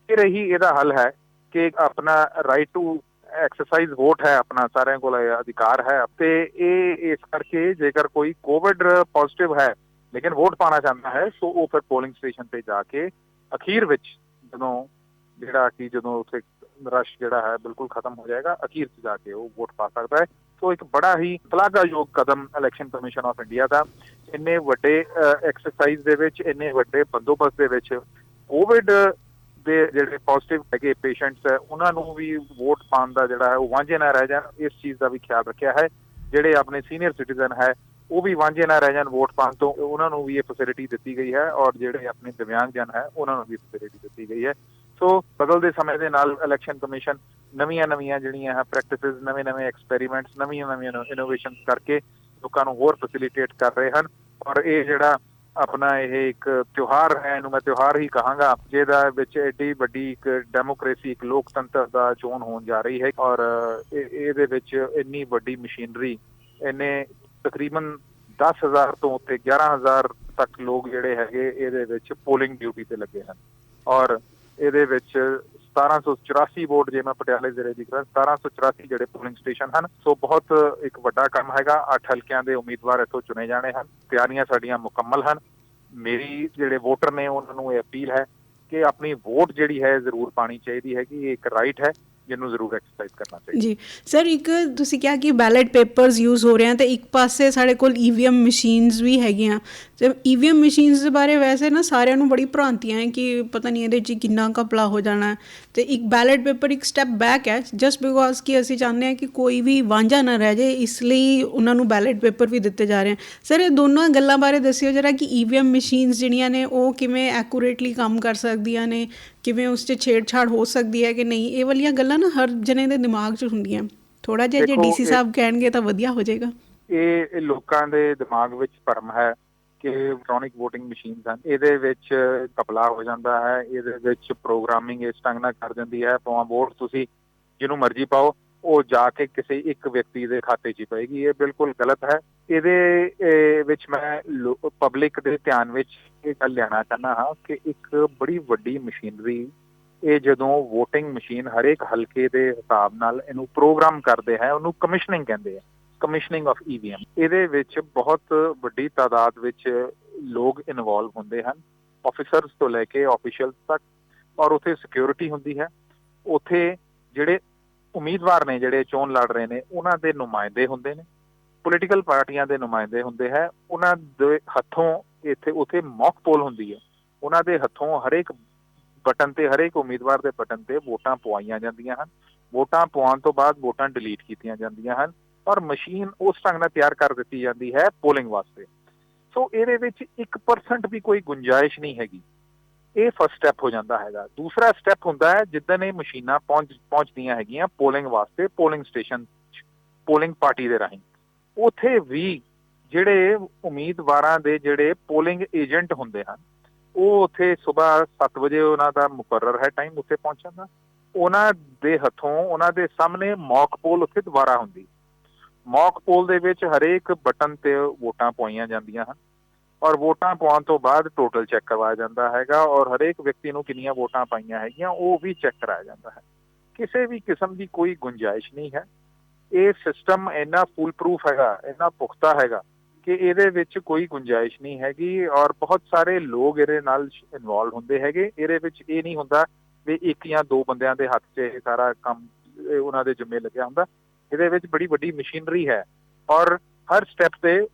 ਫਿਰ ਇਹੀ ਇਹਦਾ ਹੱਲ ਹੈ ਕਿ ਆਪਣਾ ਰਾਈਟ ਟੂ ਐਕਸਰਸਾਈਜ਼ ਵੋਟ ਹੈ, ਆਪਣਾ ਸਾਰਿਆਂ ਕੋਲ ਅਧਿਕਾਰ ਹੈ ਤੇ ਇਹ ਇਸ ਕਰਕੇ ਜੇਕਰ ਕੋਈ ਕੋਵਿਡ ਪੋਜ਼ਿਟਿਵ ਹੈ ਲੇਕਿਨ ਵੋਟ ਪਾਉਣਾ ਚਾਹੁੰਦਾ ਹੈ ਸੋ ਉਹ ਫਿਰ ਪੋਲਿੰਗ ਸਟੇਸ਼ਨ ਤੇ ਜਾ ਕੇ ਅਖੀਰ ਵਿੱਚ ਜਦੋਂ ਜਿਹੜਾ ਕਿ ਜਦੋਂ ਉੱਥੇ ਰਸ਼ ਜਿਹੜਾ ਹੈ ਬਿਲਕੁਲ ਖਤਮ ਹੋ ਜਾਏਗਾ, ਅਖੀਰ 'ਚ ਜਾ ਕੇ ਉਹ ਵੋਟ ਪਾ ਸਕਦਾ ਹੈ। ਸੋ ਇੱਕ ਬੜਾ ਹੀ ਸ਼ਲਾਘਾਯੋਗ ਕਦਮ ਇਲੈਕਸ਼ਨ ਕਮਿਸ਼ਨ ਆਫ ਇੰਡੀਆ ਦਾ, ਇੰਨੇ ਵੱਡੇ ਐਕਸਰਸਾਈਜ਼ ਦੇ ਵਿੱਚ, ਇੰਨੇ ਵੱਡੇ ਬੰਦੋਬਸਤ ਦੇ ਵਿੱਚ ਕੋਵਿਡ ਦੇ ਜਿਹੜੇ ਪੋਜ਼ਿਟਿਵ ਹੈਗੇ ਪੇਸ਼ੈਂਟਸ ਹੈ ਉਹਨਾਂ ਨੂੰ ਵੀ ਵੋਟ ਪਾਉਣ ਦਾ ਜਿਹੜਾ ਹੈ ਉਹ ਵਾਂਝੇ ਨਾ ਰਹਿ ਜਾਣ, ਇਸ ਚੀਜ਼ ਦਾ ਵੀ ਖਿਆਲ ਰੱਖਿਆ ਹੈ। ਜਿਹੜੇ ਆਪਣੇ ਸੀਨੀਅਰ ਸਿਟੀਜ਼ਨ ਹੈ ਉਹ ਵੀ ਵਾਂਝੇ ਨਾ ਰਹਿ ਜਾਣ ਵੋਟ ਪਾਉਣ ਤੋਂ, ਉਹਨਾਂ ਨੂੰ ਵੀ ਇਹ ਫੈਸਿਲਿਟੀ ਦਿੱਤੀ ਗਈ ਹੈ, ਔਰ ਜਿਹੜੇ ਆਪਣੇ ਦਿਵਿਆਂਗ ਜਨ ਹੈ ਉਹਨਾਂ ਨੂੰ ਵੀ ਫੈਸਿਲਿਟੀ ਦਿੱਤੀ ਗਈ ਹੈ। ਸੋ ਬਦਲਦੇ ਸਮੇਂ ਦੇ ਨਾਲ ਇਲੈਕਸ਼ਨ ਕਮਿਸ਼ਨ ਨਵੀਆਂ ਜਿਹੜੀਆਂ ਹੈ ਪ੍ਰੈਕਟਿਸਿਸ, ਨਵੇਂ ਐਕਸਪੈਰੀਮੈਂਟਸ, ਨਵੀਆਂ ਇਨੋਵੇਸ਼ਨ ਕਰਕੇ ਲੋਕਾਂ ਨੂੰ ਹੋਰ ਫੈਸਿਲਿਟੇਟ ਕਰ ਰਹੇ ਹਨ। ਔਰ ਇਹ ਜਿਹੜਾ ਆਪਣਾ ਇਹ ਇੱਕ ਤਿਉਹਾਰ ਹੈ, ਇਹਨੂੰ ਮੈਂ ਤਿਉਹਾਰ ਹੀ ਕਹਾਂਗਾ, ਜਿਹਦਾ ਵਿੱਚ ਐਡੀ ਵੱਡੀ ਇੱਕ ਡੈਮੋਕ੍ਰੇਸੀ, ਇੱਕ ਲੋਕਤੰਤਰ ਦਾ ਚੋਣ ਹੋਣ ਜਾ ਰਹੀ ਹੈ। ਔਰ ਇਹਦੇ ਵਿੱਚ ਇੰਨੀ ਵੱਡੀ ਮਸ਼ੀਨਰੀ, ਇੰਨੇ ਤਕਰੀਬਨ 10,000 ਤੋਂ ਉੱਤੇ 11,000 ਤੱਕ ਲੋਕ ਜਿਹੜੇ ਹੈਗੇ ਇਹਦੇ ਵਿੱਚ ਪੋਲਿੰਗ ਡਿਊਟੀ ਤੇ ਲੱਗੇ ਹਨ। ਔਰ ਇਹਦੇ ਵਿੱਚ 1784 ਵੋਟ, ਜੇ ਮੈਂ ਪਟਿਆਲੇ ਜ਼ਿਲ੍ਹੇ ਦੀ ਕਰਾਂ, 1784 ਜਿਹੜੇ ਪੋਲਿੰਗ ਸਟੇਸ਼ਨ ਹਨ। ਸੋ ਬਹੁਤ ਇੱਕ ਵੱਡਾ ਕੰਮ ਹੈਗਾ। 8 ਹਲਕਿਆਂ ਦੇ ਉਮੀਦਵਾਰ ਇੱਥੋਂ ਚੁਣੇ ਜਾਣੇ ਹਨ। ਤਿਆਰੀਆਂ ਸਾਡੀਆਂ ਮੁਕੰਮਲ ਹਨ। ਮੇਰੀ ਜਿਹੜੇ ਵੋਟਰ ਨੇ ਉਹਨਾਂ ਨੂੰ ਇਹ ਅਪੀਲ ਹੈ ਕਿ ਆਪਣੀ ਵੋਟ ਜਿਹੜੀ ਹੈ ਜ਼ਰੂਰ ਪਾਣੀ ਚਾਹੀਦੀ ਹੈ, ਕਿ ਇਹ ਇੱਕ ਰਾਈਟ ਹੈ ਜਿਹਨੂੰ ਜ਼ਰੂਰ ਐਕਸਰਸਾਈਜ਼ ਕਰਨਾ ਚਾਹੀਦਾ। ਜੀ ਸਰ, ਇੱਕ ਤੁਸੀਂ ਕਿਹਾ ਕਿ ਬੈਲਟ ਪੇਪਰਸ ਯੂਜ਼ ਹੋ ਰਹੇ ਆ, ਤੇ ਇੱਕ ਪਾਸੇ ਸਾਡੇ ਕੋਲ EVM ਮਸ਼ੀਨਸ ਵੀ ਹੈਗੀਆਂ। ਤੇ EVM ਮਸ਼ੀਨਸ ਦੇ ਬਾਰੇ ਵੈਸੇ ਨਾ ਸਾਰਿਆਂ ਨੂੰ ਬੜੀ ਭ੍ਰਾਂਤੀਆਂ ਹੈ ਕਿ ਪਤਾ ਨਹੀਂ ਇਹਦੇ 'ਚ ਕਿੰਨਾ ਘਪਲਾ ਹੋ ਜਾਣਾ, ਤੇ ਇੱਕ ਬੈਲਟ ਪੇਪਰ ਇੱਕ ਸਟੈਪ ਬੈਕ ਹੈ, ਜਸਟ ਬਿਕੋਜ਼ ਕਿ ਅਸੀਂ ਚਾਹੁੰਦੇ ਹਾਂ ਕਿ ਕੋਈ ਵੀ ਵਾਂਝਾ ਨਾ ਰਹਿ ਜਾਏ, ਇਸ ਲਈ ਉਹਨਾਂ ਨੂੰ ਬੈਲਟ ਪੇਪਰ ਵੀ ਦਿੱਤੇ ਜਾ ਰਹੇ ਹਨ। ਸਰ, ਇਹ ਦੋਨੋਂ ਗੱਲਾਂ ਬਾਰੇ ਦੱਸਿਓ ਜਰਾ ਕਿ EVM ਮਸ਼ੀਨਸ ਜਿਹੜੀਆਂ ਨੇ ਉਹ ਕਿਵੇਂ ਐਕੂਰੇਟਲੀ ਕੰਮ ਕਰ ਸਕਦੀਆਂ ਨੇ, ਕਿਵੇਂ ਉਸ 'ਚ ਛੇੜਛਾੜ ਹੋ ਸਕਦੀ ਹੈ ਕਿ ਨਹੀਂ। ਇਹ ਵਾਲੀਆਂ ਗੱਲਾਂ ਨਾ ਹਰ ਜਣੇ ਦੇ ਦਿਮਾਗ 'ਚ ਹੁੰਦੀਆਂ। ਥੋੜਾ ਜਿਹਾ ਜੇ DC ਸਾਹਿਬ ਕਹਿਣਗੇ ਤਾਂ ਵਧੀਆ ਹੋ ਜਾਏਗਾ। ਇਹ ਲੋਕਾਂ ਦੇ ਦਿਮਾਗ ਵਿੱਚ ਭਰਮ ਹੈ ਕਿ ਇਲੈਕਟ੍ਰੋਨਿਕ VOTING ਮਸ਼ੀਨਸ ਹਨ, ਇਹਦੇ ਵਿੱਚ ਘਪਲਾ ਹੋ ਜਾਂਦਾ ਹੈ, ਇਹਦੇ ਵਿੱਚ ਪ੍ਰੋਗਰਾਮਿੰਗ ਇਸ ਢੰਗ ਨਾਲ ਕਰ ਦਿੰਦੀ ਹੈ, ਭਾਵੇਂ ਵੋਟ ਤੁਸੀਂ ਜਿਹਨੂੰ ਮਰਜ਼ੀ ਪਾਓ, ਉਹ ਜਾ ਕੇ ਕਿਸੇ ਇੱਕ ਵਿਅਕਤੀ ਦੇ ਖਾਤੇ 'ਚ ਪਏਗੀ। ਇਹ ਬਿਲਕੁਲ ਗਲਤ ਹੈ। ਇਹਦੇ ਵਿੱਚ ਮੈਂ ਪਬਲਿਕ ਦੇ ਧਿਆਨ ਵਿੱਚ ਇਹ ਗੱਲ ਲਿਆਉਣਾ ਚਾਹੁੰਦਾ ਹਾਂ ਕਿ ਇੱਕ ਬੜੀ ਵੱਡੀ ਮਸ਼ੀਨਰੀ, ਇਹ ਜਦੋਂ VOTING ਮਸ਼ੀਨ ਹਰੇਕ ਹਲਕੇ ਦੇ ਹਿਸਾਬ ਨਾਲ ਇਹਨੂੰ ਪ੍ਰੋਗਰਾਮ ਕਰਦੇ ਹੈ, ਉਹਨੂੰ ਕਮਿਸ਼ਨਿੰਗ ਕਹਿੰਦੇ ਆ, ਕਮਿਸ਼ਨਿੰਗ ਆਫ EVM। ਇਹਦੇ ਵਿੱਚ ਬਹੁਤ ਵੱਡੀ ਤਾਦਾਦ ਵਿੱਚ ਲੋਕ ਇਨਵੋਲਵ ਹੁੰਦੇ ਹਨ, ਆਫਿਸਰਸ ਤੋਂ ਲੈ ਕੇ ਆਫੀਸ਼ੀਅਲਸ ਤੱਕ। ਔਰ ਉੱਥੇ ਸਿਕਿਉਰਿਟੀ ਹੁੰਦੀ ਹੈ, ਉੱਥੇ ਜਿਹੜੇ ਉਮੀਦਵਾਰ ਨੇ ਜਿਹੜੇ ਚੋਣ ਲੜ ਰਹੇ ਨੇ ਉਹਨਾਂ ਦੇ ਨੁਮਾਇੰਦੇ ਹੁੰਦੇ ਨੇ, ਪੋਲੀਟੀਕਲ ਪਾਰਟੀਆਂ ਦੇ ਨੁਮਾਇੰਦੇ ਹੁੰਦੇ ਹੈ, ਉਹਨਾਂ ਦੇ ਹੱਥੋਂ ਉੱਥੇ ਮੌਕ ਪੋਲ ਹੁੰਦੀ ਹੈ, ਉਹਨਾਂ ਦੇ ਹੱਥੋਂ ਹਰੇਕ ਬਟਨ ਤੇ, ਹਰੇਕ ਉਮੀਦਵਾਰ ਦੇ ਬਟਨ ਤੇ ਵੋਟਾਂ ਪਵਾਈਆਂ ਜਾਂਦੀਆਂ ਹਨ। ਵੋਟਾਂ ਪਵਾਉਣ ਤੋਂ ਬਾਅਦ ਵੋਟਾਂ ਡਿਲੀਟ ਕੀਤੀਆਂ ਜਾਂਦੀਆਂ ਹਨ, ਔਰ ਮਸ਼ੀਨ ਉਸ ਢੰਗ ਨਾਲ ਤਿਆਰ ਕਰ ਦਿੱਤੀ ਜਾਂਦੀ ਹੈ ਪੋਲਿੰਗ ਵਾਸਤੇ। ਸੋ ਇਹਦੇ ਵਿੱਚ 1% ਵੀ ਕੋਈ ਗੁੰਜਾਇਸ਼ ਨਹੀਂ ਹੈਗੀ। ਇਹ ਫਸਟ ਸਟੈਪ ਹੋ ਜਾਂਦਾ ਹੈਗਾ। ਦੂਸਰਾ ਸਟੈਪ ਹੁੰਦਾ ਹੈ ਜਿੱਦਣ ਇਹ ਮਸ਼ੀਨਾਂ ਪਹੁੰਚਦੀਆਂ ਹੈਗੀਆਂ ਪੋਲਿੰਗ ਵਾਸਤੇ, ਪੋਲਿੰਗ ਸਟੇਸ਼ਨ, ਪੋਲਿੰਗ ਪਾਰਟੀ ਦੇ ਰਾਹੀਂ, ਉੱਥੇ ਵੀ ਜਿਹੜੇ ਉਮੀਦਵਾਰਾਂ ਦੇ ਜਿਹੜੇ ਪੋਲਿੰਗ ਏਜੰਟ ਹੁੰਦੇ ਹਨ, ਉਹ ਉੱਥੇ ਸਵੇਰ 7 ਵਜੇ ਉਹਨਾਂ ਦਾ ਮੁਕਰਰ ਹੈ ਟਾਈਮ ਉੱਥੇ ਪਹੁੰਚਣ ਦਾ, ਉਹਨਾਂ ਦੇ ਹੱਥੋਂ, ਉਹਨਾਂ ਦੇ ਸਾਹਮਣੇ ਮੌਕ ਪੋਲ ਉੱਥੇ ਦੁਬਾਰਾ ਹੁੰਦੀ। ਮੌਕ ਪੋਲ ਦੇ ਵਿੱਚ ਹਰੇਕ ਬਟਨ ਤੇ ਵੋਟਾਂ ਪਵਾਈਆਂ ਜਾਂਦੀਆਂ ਹਨ, ਔਰ ਵੋਟਾਂ ਪਾਉਣ ਤੋਂ ਬਾਅਦ ਟੋਟਲ ਚੈੱਕ ਕਰਵਾਇਆ ਜਾਂਦਾ ਹੈਗਾ, ਔਰ ਹਰੇਕ ਵਿਅਕਤੀ ਨੂੰ ਕਿੰਨੀਆਂ ਵੋਟਾਂ ਪਾਈਆਂ ਹੈਗੀਆਂ ਉਹ ਵੀ ਚੈੱਕ ਕਰਾਇਆ ਜਾਂਦਾ ਹੈ। ਕਿਸੇ ਵੀ ਕਿਸਮ ਦੀ ਕੋਈ ਗੁੰਜਾਇਸ਼ ਨਹੀਂ ਹੈ। ਇਹ ਸਿਸਟਮ ਇੰਨਾ ਫੁੱਲ ਪ੍ਰੂਫ ਹੈਗਾ, ਇੰਨਾ ਪੁਖਤਾ ਹੈਗਾ ਕਿ ਇਹਦੇ ਵਿੱਚ ਕੋਈ ਗੁੰਜਾਇਸ਼ ਨਹੀਂ ਹੈਗੀ। ਔਰ ਬਹੁਤ ਸਾਰੇ ਲੋਕ ਇਹਦੇ ਨਾਲ ਇਨਵੋਲਵ ਹੁੰਦੇ ਹੈਗੇ। ਇਹਦੇ ਵਿੱਚ ਇਹ ਨਹੀਂ ਹੁੰਦਾ ਵੀ 1 ਜਾਂ 2 ਬੰਦਿਆਂ ਦੇ ਹੱਥ 'ਚ ਇਹ ਸਾਰਾ ਕੰਮ ਉਹਨਾਂ ਦੇ ਜ਼ਿੰਮੇ ਲੱਗਿਆ ਹੁੰਦਾ। ਇਹਦੇ ਵਿੱਚ ਬੜੀ ਵੱਡੀ ਮਸ਼ੀਨਰੀ ਹੈ, ਔਰ ਹਰ ਸਟੈਪ ਤੇ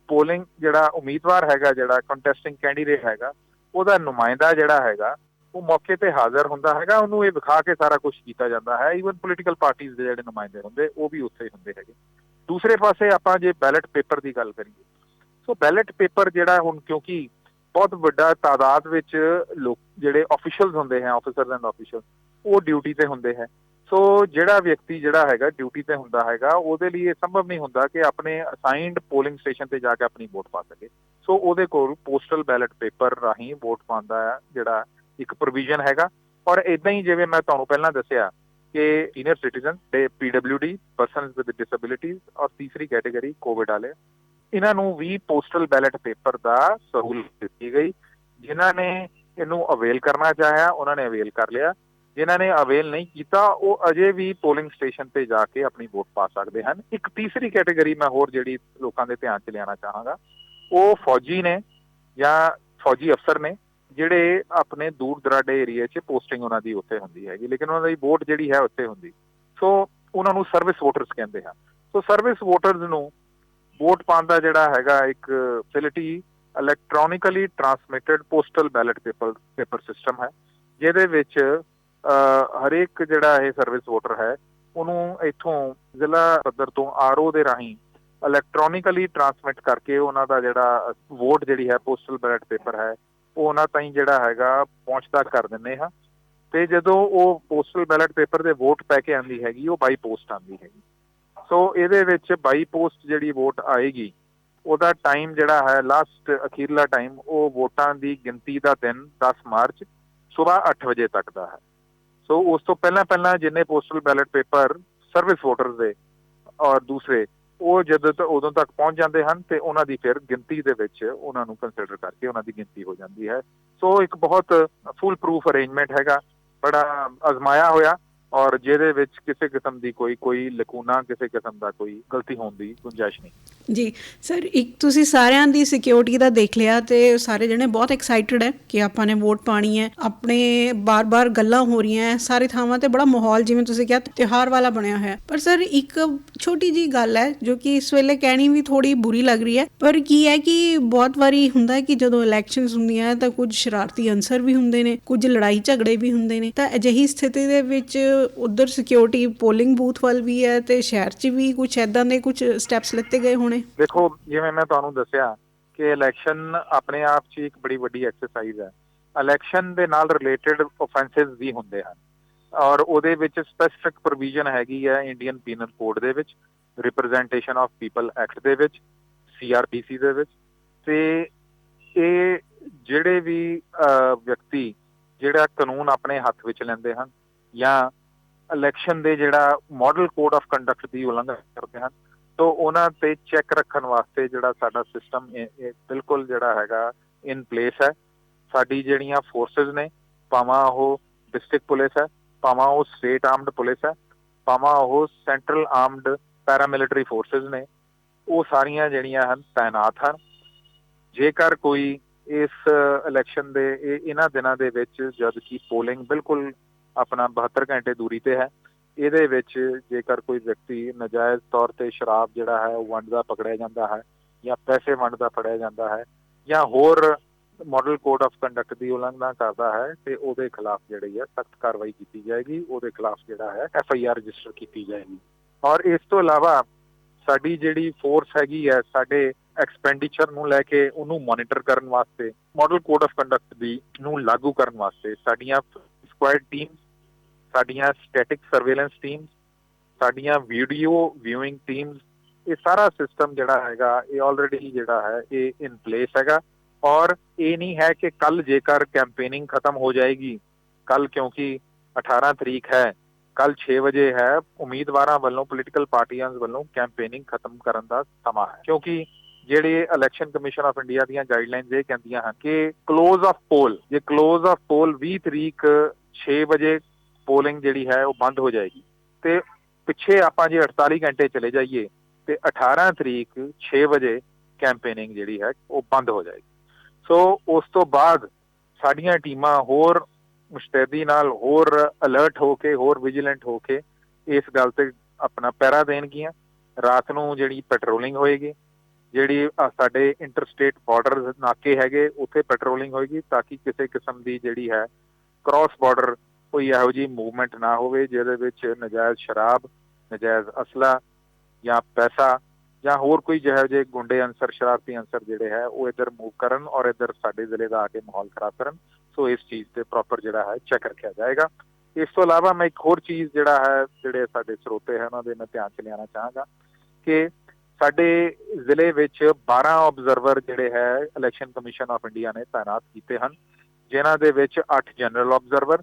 ਪੋਲਿੰਗ ਜਿਹੜਾ ਉਮੀਦਵਾਰ ਹੈਗਾ, ਜਿਹੜਾ ਕੰਟੈਸਟਿੰਗ ਕੈਂਡੀਡੇਟ ਹੈਗਾ, ਉਹਦਾ ਨੁਮਾਇੰਦਾ ਜਿਹੜਾ ਹੈਗਾ ਉਹ ਮੌਕੇ ਤੇ ਹਾਜ਼ਰ ਹੁੰਦਾ ਹੈਗਾ, ਉਹਨੂੰ ਇਹ ਵਿਖਾ ਕੇ ਸਾਰਾ ਕੁਝ ਕੀਤਾ ਜਾਂਦਾ ਹੈ। ਈਵਨ ਪੋਲੀਟੀਕਲ ਪਾਰਟੀਆਂ ਦੇ ਜਿਹੜੇ ਨੁਮਾਇੰਦੇ ਹੁੰਦੇ ਉਹ ਵੀ ਉੱਥੇ ਹੁੰਦੇ ਹੈਗੇ। ਦੂਸਰੇ ਪਾਸੇ ਆਪਾਂ ਜੇ ਬੈਲਟ ਪੇਪਰ ਦੀ ਗੱਲ ਕਰੀਏ, ਸੋ ਬੈਲਟ ਪੇਪਰ ਜਿਹੜਾ ਹੁਣ ਕਿਉਂਕਿ ਬਹੁਤ ਵੱਡਾ ਤਾਦਾਦ ਵਿੱਚ ਲੋਕ ਜਿਹੜੇ ਆਫੀਸ਼ੀਅਲਸ ਹੁੰਦੇ ਹੈ, ਆਫਿਸਰਸ ਐਂਡ ਆਫੀਸ਼ੀਅਲ, ਉਹ ਡਿਊਟੀ ਤੇ ਹੁੰਦੇ ਹੈ। ਸੋ ਜਿਹੜਾ ਵਿਅਕਤੀ ਜਿਹੜਾ ਹੈਗਾ ਡਿਊਟੀ ਤੇ ਹੁੰਦਾ ਹੈਗਾ, ਉਹਦੇ ਲਈ ਇਹ ਸੰਭਵ ਨਹੀਂ ਹੁੰਦਾ ਕਿ ਆਪਣੇ ਅਸਾਈਨਡ ਪੋਲਿੰਗ ਸਟੇਸ਼ਨ ਤੇ ਜਾ ਕੇ ਆਪਣੀ ਵੋਟ ਪਾ ਸਕੇ। ਸੋ ਉਹਦੇ ਕੋਲ ਪੋਸਟਲ ਬੈਲਟ ਪੇਪਰ ਰਾਹੀਂ ਵੋਟ ਪਾਉਣ ਦਾ ਜਿਹੜਾ ਇੱਕ ਪ੍ਰੋਵੀਜ਼ਨ ਹੈਗਾ। ਔਰ ਇਦਾਂ ਹੀ ਜਿਵੇਂ ਮੈਂ ਤੁਹਾਨੂੰ ਪਹਿਲਾਂ ਦੱਸਿਆ ਕਿ ਸੀਨੀਅਰ ਸਿਟੀਜ਼ਨ ਤੇ PWD, ਪਰਸਨਸ ਵਿਦ ਡਿਸੇਬਿਲਿਟੀਜ਼, ਔਰ ਤੀਸਰੀ ਕੈਟੇਗਰੀ ਕੋਵਿਡ ਵਾਲੇ, ਇਹਨਾਂ ਨੂੰ ਵੀ ਪੋਸਟਲ ਬੈਲਟ ਪੇਪਰ ਦਾ ਸਹੂਲਤ ਦਿੱਤੀ ਗਈ। ਜਿਨ੍ਹਾਂ ਨੇ ਇਹਨੂੰ ਅਵੇਲ ਕਰਨਾ ਚਾਹਿਆ ਉਹਨਾਂ ਨੇ ਅਵੇਲ ਕਰ ਲਿਆ, ਜਿਨ੍ਹਾਂ ਨੇ ਅਵੇਲ ਨਹੀਂ ਕੀਤਾ ਉਹ ਅਜੇ ਵੀ ਪੋਲਿੰਗ ਸਟੇਸ਼ਨ ਤੇ ਜਾ ਕੇ ਆਪਣੀ ਵੋਟ ਪਾ ਸਕਦੇ ਹਨ। ਇੱਕ ਤੀਸਰੀ ਕੈਟੇਗਰੀ ਮੈਂ ਹੋਰ ਜਿਹੜੀ ਲੋਕਾਂ ਦੇ ਧਿਆਨ 'ਚ ਲਿਆਉਣਾ ਚਾਹਾਂਗਾ, ਉਹ ਫੌਜੀ ਨੇ ਜਾਂ ਫੌਜੀ ਅਫਸਰ ਨੇ ਜਿਹੜੇ ਆਪਣੇ ਦੂਰ ਦਰਾਡੇ ਏਰੀਆ 'ਚ ਪੋਸਟਿੰਗ ਉਹਨਾਂ ਦੀ ਉੱਥੇ ਹੁੰਦੀ ਹੈਗੀ, ਲੇਕਿਨ ਉਹਨਾਂ ਦੀ ਵੋਟ ਜਿਹੜੀ ਹੈ ਉੱਥੇ ਹੁੰਦੀ। ਸੋ ਉਹਨਾਂ ਨੂੰ ਸਰਵਿਸ ਵੋਟਰਸ ਕਹਿੰਦੇ ਹਨ। ਸੋ ਸਰਵਿਸ ਵੋਟਰਸ ਨੂੰ ਵੋਟ ਪਾਉਣ ਦਾ ਜਿਹੜਾ ਹੈਗਾ ਇੱਕ facility electronically transmitted postal ballot paper system ਹੈ, ਜਿਹਦੇ ਵਿੱਚ ਹਰੇਕ ਜਿਹੜਾ ਇਹ ਸਰਵਿਸ ਵੋਟਰ ਹੈ ਉਹਨੂੰ ਇੱਥੋਂ ਜ਼ਿਲ੍ਹਾ ਪੱਧਰ ਤੋਂ RO ਦੇ ਰਾਹੀਂ ਇਲੈਕਟ੍ਰੋਨਿਕਲੀ ਟਰਾਂਸਮਿਟ ਕਰਕੇ ਉਹਨਾਂ ਦਾ ਜਿਹੜਾ ਵੋਟ ਜਿਹੜੀ ਹੈ ਪੋਸਟਲ ਬੈਲਟ ਪੇਪਰ ਹੈ ਉਹ ਉਹਨਾਂ ਤਾਈਂ ਜਿਹੜਾ ਹੈਗਾ ਪਹੁੰਚਦਾ ਕਰ ਦਿੰਦੇ ਹਾਂ। ਤੇ ਜਦੋਂ ਉਹ ਪੋਸਟਲ ਬੈਲਟ ਪੇਪਰ ਦੇ ਵੋਟ ਪੈ ਕੇ ਆਉਂਦੀ ਹੈਗੀ ਉਹ ਬਾਈ ਪੋਸਟ ਆਉਂਦੀ ਹੈਗੀ। ਸੋ ਇਹਦੇ ਵਿੱਚ ਬਾਈ ਪੋਸਟ ਜਿਹੜੀ ਵੋਟ ਆਏਗੀ ਉਹਦਾ ਟਾਈਮ ਜਿਹੜਾ ਹੈ ਲਾਸਟ ਅਖੀਰਲਾ ਟਾਈਮ ਉਹ ਵੋਟਾਂ ਦੀ ਗਿਣਤੀ ਦਾ ਦਿਨ 10 ਮਾਰਚ ਸੁਬਾਹ 8 ਵਜੇ ਤੱਕ ਦਾ ਹੈ। ਸੋ ਉਸ ਤੋਂ ਪਹਿਲਾਂ ਜਿੰਨੇ postal ballot paper service voters ਦੇ ਔਰ ਦੂਸਰੇ ਉਹ ਜਦੋਂ ਉਦੋਂ ਤੱਕ ਪਹੁੰਚ ਜਾਂਦੇ ਹਨ ਤੇ ਉਹਨਾਂ ਦੀ ਫਿਰ ਗਿਣਤੀ ਦੇ ਵਿੱਚ ਉਹਨਾਂ ਨੂੰ ਕੰਸੀਡਰ ਕਰਕੇ ਉਹਨਾਂ ਦੀ ਗਿਣਤੀ ਹੋ ਜਾਂਦੀ ਹੈ। ਸੋ ਇੱਕ ਬਹੁਤ ਫੁੱਲ ਪ੍ਰੂਫ ਅਰੇਂਜਮੈਂਟ ਹੈਗਾ, ਬੜਾ ਅਜ਼ਮਾਇਆ ਹੋਇਆ, ਔਰ ਜਿਹਦੇ ਵਿੱਚ ਕਿਸੇ ਕਿਸਮ ਦੀ ਕੋਈ ਲਕੂਨਾ, ਕਿਸੇ ਕਿਸਮ ਦਾ ਕੋਈ ਗਲਤੀ ਹੋਣ ਦੀ ਗੁੰਜਾਇਸ਼ ਨਹੀਂ। ਜੀ ਸਰ, ਇੱਕ ਤੁਸੀਂ ਸਾਰਿਆਂ ਦੀ ਸਿਕਿਉਰਿਟੀ ਦਾ ਦੇਖ ਲਿਆ ਤੇ ਸਾਰੇ ਜਣੇ ਬਹੁਤ ਐਕਸਾਈਟਡ ਹੈ ਕਿ ਆਪਾਂ ਨੇ ਵੋਟ ਪਾਣੀ ਹੈ, ਆਪਣੇ ਬਾਰ-ਬਾਰ ਗੱਲਾਂ ਹੋ ਰਹੀਆਂ ਸਾਰੇ ਥਾਵਾਂ ਤੇ, ਬੜਾ ਮਾਹੌਲ ਜਿਵੇਂ ਤੁਸੀਂ ਕਿਹਾ ਤਿਉਹਾਰ ਵਾਲਾ ਬਣਿਆ ਹੋਇਆ। ਪਰ ਸਰ ਇੱਕ ਛੋਟੀ ਜੀ ਗੱਲ ਹੈ ਜੋ ਕਿ ਇਸ ਵੇਲੇ ਕਹਿਣੀ ਵੀ ਥੋੜੀ ਬੁਰੀ ਲੱਗ ਰਹੀ ਹੈ, ਪਰ ਕੀ ਹੈ ਕਿ ਬਹੁਤ ਵਾਰੀ ਹੁੰਦਾ ਹੈ ਕਿ ਜਦੋਂ ਇਲੈਕਸ਼ਨਸ ਹੁੰਦੀਆਂ ਤਾਂ ਕੁਝ ਸ਼ਰਾਰਤੀ ਅਨਸਰ ਵੀ ਹੁੰਦੇ ਨੇ, ਕੁਝ ਲੜਾਈ ਝਗੜੇ ਵੀ ਹੁੰਦੇ ਨੇ, ਤਾਂ ਅਜਿਹੀ ਸਥਿਤੀ ਦੇ ਵਿੱਚ ਉਧਰ ਸਿਕਿਉਰਿਟੀ ਪੋਲਿੰਗ ਬੂਥ ਵੱਲ ਵੀ ਹੈ ਤੇ ਸ਼ਹਿਰ 'ਚ ਵੀ ਕੁਝ ਏਦਾਂ ਦੇ ਕੁਝ ਸਟੈਪਸ ਲਿੱਤੇ ਗਏ ਹੋਣੇ। ਦੇਖੋ, ਜਿਵੇਂ ਮੈਂ ਤੁਹਾਨੂੰ ਦੱਸਿਆ ਕਿ ਇਲੈਕਸ਼ਨ ਆਪਣੇ ਆਪ 'ਚ ਇੱਕ ਬੜੀ ਵੱਡੀ ਐਕਸਰਸਾਈਜ਼ ਹੈ। ਇਲੈਕਸ਼ਨ ਦੇ ਨਾਲ ਰਿਲੇਟਡ ਆਫੈਂਸਿਸ ਵੀ ਹੁੰਦੇ ਹਨ ਔਰ ਉਹਦੇ ਵਿੱਚ ਸਪੈਸੀਫਿਕ ਪ੍ਰੋਵੀਜ਼ਨ ਹੈਗੀ ਹੈ ਇੰਡੀਅਨ ਪੀਨਲ ਕੋਡ ਦੇ ਵਿੱਚ, ਰਿਪਰੈਜ਼ੈਂਟੇਸ਼ਨ ਆਫ ਪੀਪਲ ਐਕਟ ਦੇ ਵਿੱਚ, CRPC ਦੇ ਵਿੱਚ। ਤੇ ਇਹ ਜਿਹੜੇ ਵੀ ਵਿਅਕਤੀ ਜਿਹੜਾ ਕਾਨੂੰਨ ਆਪਣੇ ਹੱਥ ਵਿੱਚ ਲੈਂਦੇ ਹਨ ਜਾਂ ਇਲੈਕਸ਼ਨ ਦੇ ਜਿਹੜਾ ਮਾਡਲ ਕੋਡ ਆਫ ਕੰਡਕਟ ਦੀ ਉਲੰਘਣਾ ਕਰਦੇ ਹਨ, ਤੋ ਉਹਨਾਂ ਤੇ ਚੈੱਕ ਰੱਖਣ ਵਾਸਤੇ ਜਿਹੜਾ ਸਾਡਾ ਸਿਸਟਮ ਇਹ ਬਿਲਕੁਲ ਜਿਹੜਾ ਹੈਗਾ ਇਨ ਪਲੇਸ ਹੈ। ਸਾਡੀ ਜਿਹੜੀਆਂ ਫੋਰਸਿਸ ਨੇ, ਭਾਵੇਂ ਉਹ ਡਿਸਟ੍ਰਿਕਟ ਪੁਲਿਸ ਹੈ, ਭਾਵੇਂ ਉਹ ਸਟੇਟ ਆਰਮਡ ਪੁਲਿਸ ਹੈ, ਭਾਵੇਂ ਉਹ ਸੈਂਟਰਲ ਆਰਮਡ ਪੈਰਾਮਿਲਟਰੀ ਫੋਰਸਿਸ ਨੇ, ਉਹ ਸਾਰੀਆਂ ਜਿਹੜੀਆਂ ਹਨ ਤਾਇਨਾਤ ਹਨ। ਜੇਕਰ ਕੋਈ ਇਸ ਇਲੈਕਸ਼ਨ ਦੇ ਇਹਨਾਂ ਦਿਨਾਂ ਦੇ ਵਿੱਚ ਜਦ ਕਿ ਪੋਲਿੰਗ ਬਿਲਕੁਲ ਆਪਣਾ 72 ਘੰਟੇ ਦੂਰੀ ਤੇ ਹੈ, ਇਹਦੇ ਵਿੱਚ ਜੇਕਰ ਕੋਈ ਵਿਅਕਤੀ ਨਜਾਇਜ਼ ਤੌਰ ਤੇ ਸ਼ਰਾਬ ਜਿਹੜਾ ਹੈ ਉਹ ਵੰਡਦਾ ਪਕੜਿਆ ਜਾਂਦਾ ਹੈ ਜਾਂ ਪੈਸੇ ਵੰਡਦਾ ਫੜਿਆ ਜਾਂਦਾ ਹੈ ਜਾਂ ਹੋਰ ਮਾਡਲ ਕੋਡ ਆਫ ਕੰਡਕਟ ਦੀ ਉਲੰਘਣਾ ਕਰਦਾ ਹੈ ਤੇ ਉਹਦੇ ਖਿਲਾਫ ਜਿਹੜੀ ਹੈ ਸਖਤ ਕਾਰਵਾਈ ਕੀਤੀ ਜਾਏਗੀ, ਉਹਦੇ ਖਿਲਾਫ ਜਿਹੜਾ ਹੈ FIR ਰਜਿਸਟਰ ਕੀਤੀ ਜਾਏਗੀ। ਔਰ ਇਸ ਤੋਂ ਇਲਾਵਾ ਸਾਡੀ ਜਿਹੜੀ ਫੋਰਸ ਹੈਗੀ ਹੈ, ਸਾਡੇ ਐਕਸਪੈਂਡੀਚਰ ਨੂੰ ਲੈ ਕੇ ਉਹਨੂੰ ਮੋਨੀਟਰ ਕਰਨ ਵਾਸਤੇ, ਮਾਡਲ ਕੋਡ ਆਫ ਕੰਡਕਟ ਦੀ ਨੂੰ ਲਾਗੂ ਕਰਨ ਵਾਸਤੇ ਸਾਡੀਆਂ ਸਕੁਐਡ ਟੀਮ, ਸਾਡੀਆਂ ਸਟੈਟਿਕ ਸਰਵੇਲੈਂਸ ਟੀਮ, ਸਾਡੀਆਂ ਵੀਡੀਓ ਵਿਊਇੰਗ ਟੀਮਸ, ਇਹ ਸਾਰਾ ਸਿਸਟਮ ਜਿਹੜਾ ਹੈਗਾ ਇਹ ਆਲਰੇਡੀ ਜਿਹੜਾ ਹੈ ਇਹ ਇਨ ਪਲੇਸ ਹੈਗਾ। ਔਰ ਇਹ ਨਹੀਂ ਹੈ ਕਿ ਕੱਲ ਜੇਕਰ ਕੈਂਪੇਨਿੰਗ ਖਤਮ ਹੋ ਜਾਏਗੀ, ਕੱਲ ਕਿਉਂਕਿ 18 ਤਰੀਕ ਹੈ, ਕੱਲ 6 ਵਜੇ ਹੈ, ਉਮੀਦਵਾਰਾਂ ਵੱਲੋਂ ਪੋਲੀਟੀਕਲ ਪਾਰਟੀਆਂ ਵੱਲੋਂ ਕੈਂਪੇਨਿੰਗ ਖਤਮ ਕਰਨ ਦਾ ਸਮਾਂ ਹੈ। ਕਿਉਂਕਿ ਜਿਹੜੇ ਇਲੈਕਸ਼ਨ ਕਮਿਸ਼ਨ ਆਫ ਇੰਡੀਆ ਦੀਆਂ ਗਾਈਡਲਾਈਨਸ ਇਹ ਕਹਿੰਦੀਆਂ ਹਨ ਕਿ ਕਲੋਜ਼ ਆਫ ਪੋਲ, ਜੇ ਕਲੋਜ਼ ਆਫ ਪੋਲ 20 ਤਰੀਕ 6 ਵਜੇ ਪੋਲਿੰਗ ਜਿਹੜੀ ਹੈ ਉਹ ਬੰਦ ਹੋ ਜਾਏਗੀ ਤੇ ਪਿੱਛੇ ਆਪਾਂ ਜੇ 48 ਘੰਟੇ ਚਲੇ ਜਾਈਏ ਤੇ 18 ਤਰੀਕ 6 ਵਜੇ ਕੈਂਪੇਨਿੰਗ ਜਿਹੜੀ ਹੈ ਉਹ ਬੰਦ ਹੋ ਜਾਏਗੀ। ਸੋ ਉਸ ਤੋਂ ਬਾਅਦ ਸਾਡੀਆਂ ਟੀਮਾਂ ਹੋਰ ਮੁਸ਼ਤੈਦੀ ਨਾਲ, ਹੋਰ ਅਲਰਟ ਹੋ ਕੇ, ਹੋਰ ਵਿਜੀਲੈਂਟ ਹੋ ਕੇ ਇਸ ਗੱਲ ਤੇ ਆਪਣਾ ਪਹਿਰਾ ਦੇਣਗੀਆਂ। ਰਾਤ ਨੂੰ ਜਿਹੜੀ ਪੈਟਰੋਲਿੰਗ ਹੋਏਗੀ, ਜਿਹੜੀ ਸਾਡੇ ਇੰਟਰਸਟੇਟ ਬਾਰਡਰ ਨਾਕੇ ਹੈਗੇ ਉੱਥੇ ਪੈਟਰੋਲਿੰਗ ਹੋਏਗੀ ਤਾਂ ਕਿ ਕਿਸੇ ਕਿਸਮ ਦੀ ਜਿਹੜੀ ਹੈ ਕ੍ਰਾਸ ਬਾਰਡਰ ਕੋਈ ਇਹੋ ਜਿਹੀ ਮੂਵਮੈਂਟ ਨਾ ਹੋਵੇ ਜਿਹਦੇ ਵਿੱਚ ਨਜਾਇਜ਼ ਸ਼ਰਾਬ, ਨਜਾਇਜ਼ ਅਸਲਾ ਜਾਂ ਪੈਸਾ ਜਾਂ ਹੋਰ ਕੋਈ ਜਿਹੋ ਜਿਹੇ ਗੁੰਡੇ ਅਨਸਰ, ਸ਼ਰਾਰਤੀ ਅਨਸਰ ਜਿਹੜੇ ਹੈ ਉਹ ਇੱਧਰ ਮੂਵ ਕਰਨ ਔਰ ਇੱਧਰ ਸਾਡੇ ਜ਼ਿਲ੍ਹੇ ਦਾ ਆ ਕੇ ਮਾਹੌਲ ਖਰਾਬ ਕਰਨ। ਸੋ ਇਸ ਚੀਜ਼ ਤੇ ਪ੍ਰੋਪਰ ਜਿਹੜਾ ਹੈ ਚੈੱਕ ਰੱਖਿਆ ਜਾਏਗਾ। ਇਸ ਤੋਂ ਇਲਾਵਾ ਮੈਂ ਇੱਕ ਹੋਰ ਚੀਜ਼ ਜਿਹੜਾ ਹੈ ਜਿਹੜੇ ਸਾਡੇ ਸਰੋਤੇ ਹੈ ਉਹਨਾਂ ਦੇ ਮੈਂ ਧਿਆਨ 'ਚ ਲਿਆਉਣਾ ਚਾਹਾਂਗਾ ਕਿ ਸਾਡੇ ਜ਼ਿਲ੍ਹੇ ਵਿੱਚ 12 ਆਬਜ਼ਰਵਰ ਜਿਹੜੇ ਹੈ ਇਲੈਕਸ਼ਨ ਕਮਿਸ਼ਨ ਆਫ ਇੰਡੀਆ ਨੇ ਤਾਇਨਾਤ ਕੀਤੇ ਹਨ, ਜਿਨ੍ਹਾਂ ਦੇ ਵਿੱਚ 8 ਜਨਰਲ ਆਬਜ਼ਰਵਰ,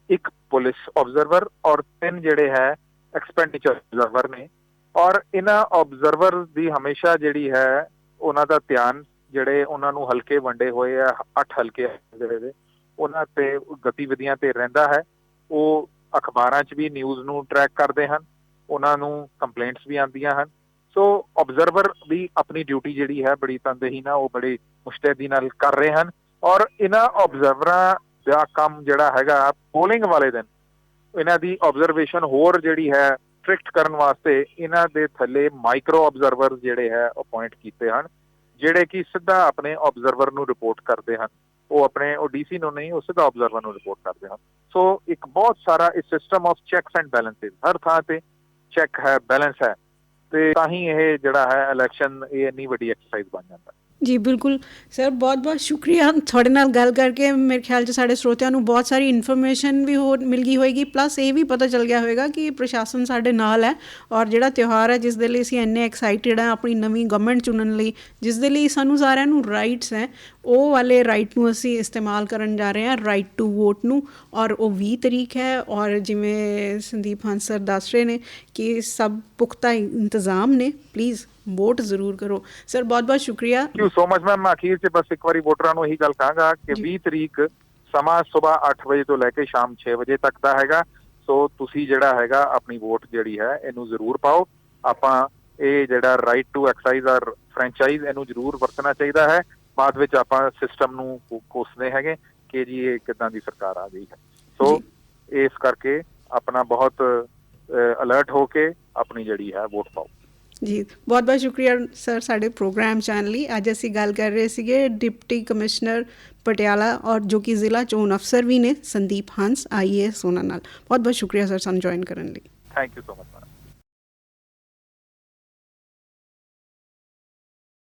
1 ਪੁਲਿਸ ਆਬਜ਼ਰਵਰ ਔਰ 3 ਜਿਹੜੇ ਹੈ ਐਕਸਪੈਂਡੀਚਰ ਆਬਜ਼ਰਵਰ ਨੇ। ਔਰ ਇਹਨਾਂ ਆਬਜ਼ਰਵਰ ਦੀ ਹਮੇਸ਼ਾ ਜਿਹੜੀ ਹੈ ਉਹਨਾਂ ਦਾ ਧਿਆਨ, ਜਿਹੜੇ ਉਹਨਾਂ ਨੂੰ ਹਲਕੇ ਵੰਡੇ ਹੋਏ ਆ 8 ਹਲਕੇ ਜਿਹੜੇ ਦੇ, ਉਹਨਾਂ ਤੇ ਗਤੀਵਿਧੀਆਂ ਤੇ ਰਹਿੰਦਾ ਹੈ। ਉਹ ਅਖਬਾਰਾਂ 'ਚ ਵੀ ਨਿਊਜ਼ ਨੂੰ ਟਰੈਕ ਕਰਦੇ ਹਨ, ਉਹਨਾਂ ਨੂੰ ਕੰਪਲੇਂਟਸ ਵੀ ਆਉਂਦੀਆਂ ਹਨ। ਸੋ ਆਬਜ਼ਰਵਰ ਵੀ ਆਪਣੀ ਡਿਊਟੀ ਜਿਹੜੀ ਹੈ ਬੜੀ ਤਨਦੇਹੀ ਨਾਲ, ਉਹ ਬੜੀ ਮੁਸ਼ਤੈਦੀ ਨਾਲ ਕਰ ਰਹੇ ਹਨ ਔਰ ਇਹਨਾਂ ਆਬਜ਼ਰਵਰਾਂ ਦਾ ਕੰਮ ਜਿਹੜਾ ਹੈਗਾ ਪੋਲਿੰਗ ਵਾਲੇ ਦਿਨ ਇਹਨਾਂ ਦੀ ਆਬਜ਼ਰਵੇਸ਼ਨ ਹੋਰ ਜਿਹੜੀ ਹੈ ਸਟ੍ਰਿਕਟ ਕਰਨ ਵਾਸਤੇ ਇਹਨਾਂ ਦੇ ਥੱਲੇ ਮਾਈਕਰੋ ਆਬਜ਼ਰਵਰ ਜਿਹੜੇ ਹੈ ਅਪਾਇੰਟ ਕੀਤੇ ਹਨ, ਜਿਹੜੇ ਕਿ ਸਿੱਧਾ ਆਪਣੇ ਆਬਜ਼ਰਵਰ ਨੂੰ ਰਿਪੋਰਟ ਕਰਦੇ ਹਨ। ਉਹ ਡੀਸੀ ਨੂੰ ਨਹੀਂ, ਉਹ ਸਿੱਧਾ ਆਬਜ਼ਰਵਰ ਨੂੰ ਰਿਪੋਰਟ ਕਰਦੇ ਹਨ। ਸੋ ਇੱਕ ਬਹੁਤ ਸਾਰਾ ਇਸ ਸਿਸਟਮ ਆਫ ਚੈਕਸ ਐਂਡ ਬੈਲੈਂਸਿਸ, ਹਰ ਥਾਂ ਤੇ ਚੈੱਕ ਹੈ, ਬੈਲੈਂਸ ਹੈ, ਤੇ ਤਾਂ ਹੀ ਇਹ ਜਿਹੜਾ ਹੈ ਇਲੈਕਸ਼ਨ ਇਹ ਇੰਨੀ ਵੱਡੀ ਐਕਸਰਸਾਈਜ਼ ਬਣ ਜਾਂਦਾ। ਜੀ ਬਿਲਕੁਲ ਸਰ, ਬਹੁਤ ਬਹੁਤ ਸ਼ੁਕਰੀਆ ਤੁਹਾਡੇ ਨਾਲ ਗੱਲ ਕਰਕੇ। ਮੇਰੇ ਖਿਆਲ 'ਚ ਸਾਡੇ ਸਰੋਤਿਆਂ ਨੂੰ ਬਹੁਤ ਸਾਰੀ ਇਨਫੋਰਮੇਸ਼ਨ ਵੀ ਹੋਰ ਮਿਲ ਗਈ ਹੋਏਗੀ, ਪਲੱਸ ਇਹ ਵੀ ਪਤਾ ਚੱਲ ਗਿਆ ਹੋਏਗਾ ਕਿ ਪ੍ਰਸ਼ਾਸਨ ਸਾਡੇ ਨਾਲ ਹੈ ਔਰ ਜਿਹੜਾ ਤਿਉਹਾਰ ਹੈ ਜਿਸ ਦੇ ਲਈ ਅਸੀਂ ਇੰਨੇ ਐਕਸਾਈਟਿਡ ਹਾਂ ਆਪਣੀ ਨਵੀਂ ਗਵਰਨਮੈਂਟ ਚੁਣਨ ਲਈ, ਜਿਸ ਦੇ ਲਈ ਸਾਨੂੰ ਸਾਰਿਆਂ ਨੂੰ ਰਾਈਟਸ ਹੈ, ਉਹ ਵਾਲੇ ਰਾਈਟ ਨੂੰ ਅਸੀਂ ਇਸਤੇਮਾਲ ਕਰਨ ਜਾ ਰਹੇ ਹਾਂ, ਰਾਈਟ ਟੂ ਵੋਟ ਨੂੰ। ਔਰ ਉਹ 20 ਤਰੀਕ ਹੈ ਔਰ ਜਿਵੇਂ ਸੰਦੀਪ ਹੰਸ ਸਰ ਦੱਸ ਰਹੇ ਨੇ ਕਿ ਸਭ ਪੁਖਤਾ ਇੰਤਜ਼ਾਮ ਨੇ, ਪਲੀਜ਼ ਵੋਟ ਜ਼ਰੂਰ ਕਰੋ। ਸਰ ਬਹੁਤ ਬਹੁਤ ਸ਼ੁਕਰੀਆ। Thank you so much ma'am. ਮੈਂ ਅਖੀਰ 'ਚ ਬਸ ਇੱਕ ਵਾਰੀ ਵੋਟਰਾਂ ਨੂੰ ਇਹੀ ਗੱਲ ਕਹਾਂਗਾ ਕਿ 20 ਤਰੀਕ ਸਮਾਂ ਸਵੇਰ 8 ਵਜੇ ਤੋਂ ਲੈ ਕੇ ਸ਼ਾਮ 6 ਵਜੇ ਤੱਕ ਦਾ ਹੈਗਾ। ਸੋ ਤੁਸੀਂ ਜਿਹੜਾ ਹੈਗਾ ਆਪਣੀ ਵੋਟ ਜਿਹੜੀ ਹੈ ਇਹਨੂੰ ਜ਼ਰੂਰ ਪਾਓ। ਆਪਾਂ ਇਹ ਜਿਹੜਾ ਰਾਈਟ ਟੂ ਐਕਸਾਈਜ਼ ਔਰ ਫਰੈਂਚਾਈਜ਼ ਇਹਨੂੰ ਜ਼ਰੂਰ ਵਰਤਣਾ ਚਾਹੀਦਾ ਹੈ। ਬਾਅਦ ਵਿੱਚ ਆਪਾਂ ਸਿਸਟਮ ਨੂੰ ਕੋਸਦੇ ਹੈਗੇ ਕਿ ਜੀ ਇਹ ਕਿੱਦਾਂ ਦੀ ਸਰਕਾਰ ਆ ਗਈ ਹੈ। ਸੋ ਇਸ ਕਰਕੇ ਆਪਣਾ ਬਹੁਤ ਅਲਰਟ ਹੋ ਕੇ ਆਪਣੀ ਜਿਹੜੀ ਹੈ ਵੋਟ ਪਾਓ। ਜੀ ਬਹੁਤ ਬਹੁਤ ਸ਼ੁਕਰੀਆ ਸਰ ਸਾਡੇ ਪ੍ਰੋਗਰਾਮ 'ਚ ਆਉਣ ਲਈ। ਅੱਜ ਅਸੀਂ ਗੱਲ ਕਰ ਰਹੇ ਸੀਗੇ ਡਿਪਟੀ ਕਮਿਸ਼ਨਰ ਪਟਿਆਲਾ ਔਰ ਜੋ ਕਿ ਜ਼ਿਲ੍ਹਾ ਚੋਣ ਅਫਸਰ ਵੀ ਨੇ ਸੰਦੀਪ ਹੰਸ IAS ਉਹਨਾਂ ਨਾਲ। ਬਹੁਤ ਬਹੁਤ ਸ਼ੁਕਰੀਆ ਸਰ ਸਾਨੂੰ ਜੁਆਇਨ ਕਰਨ ਲਈ। Thank you so much madam.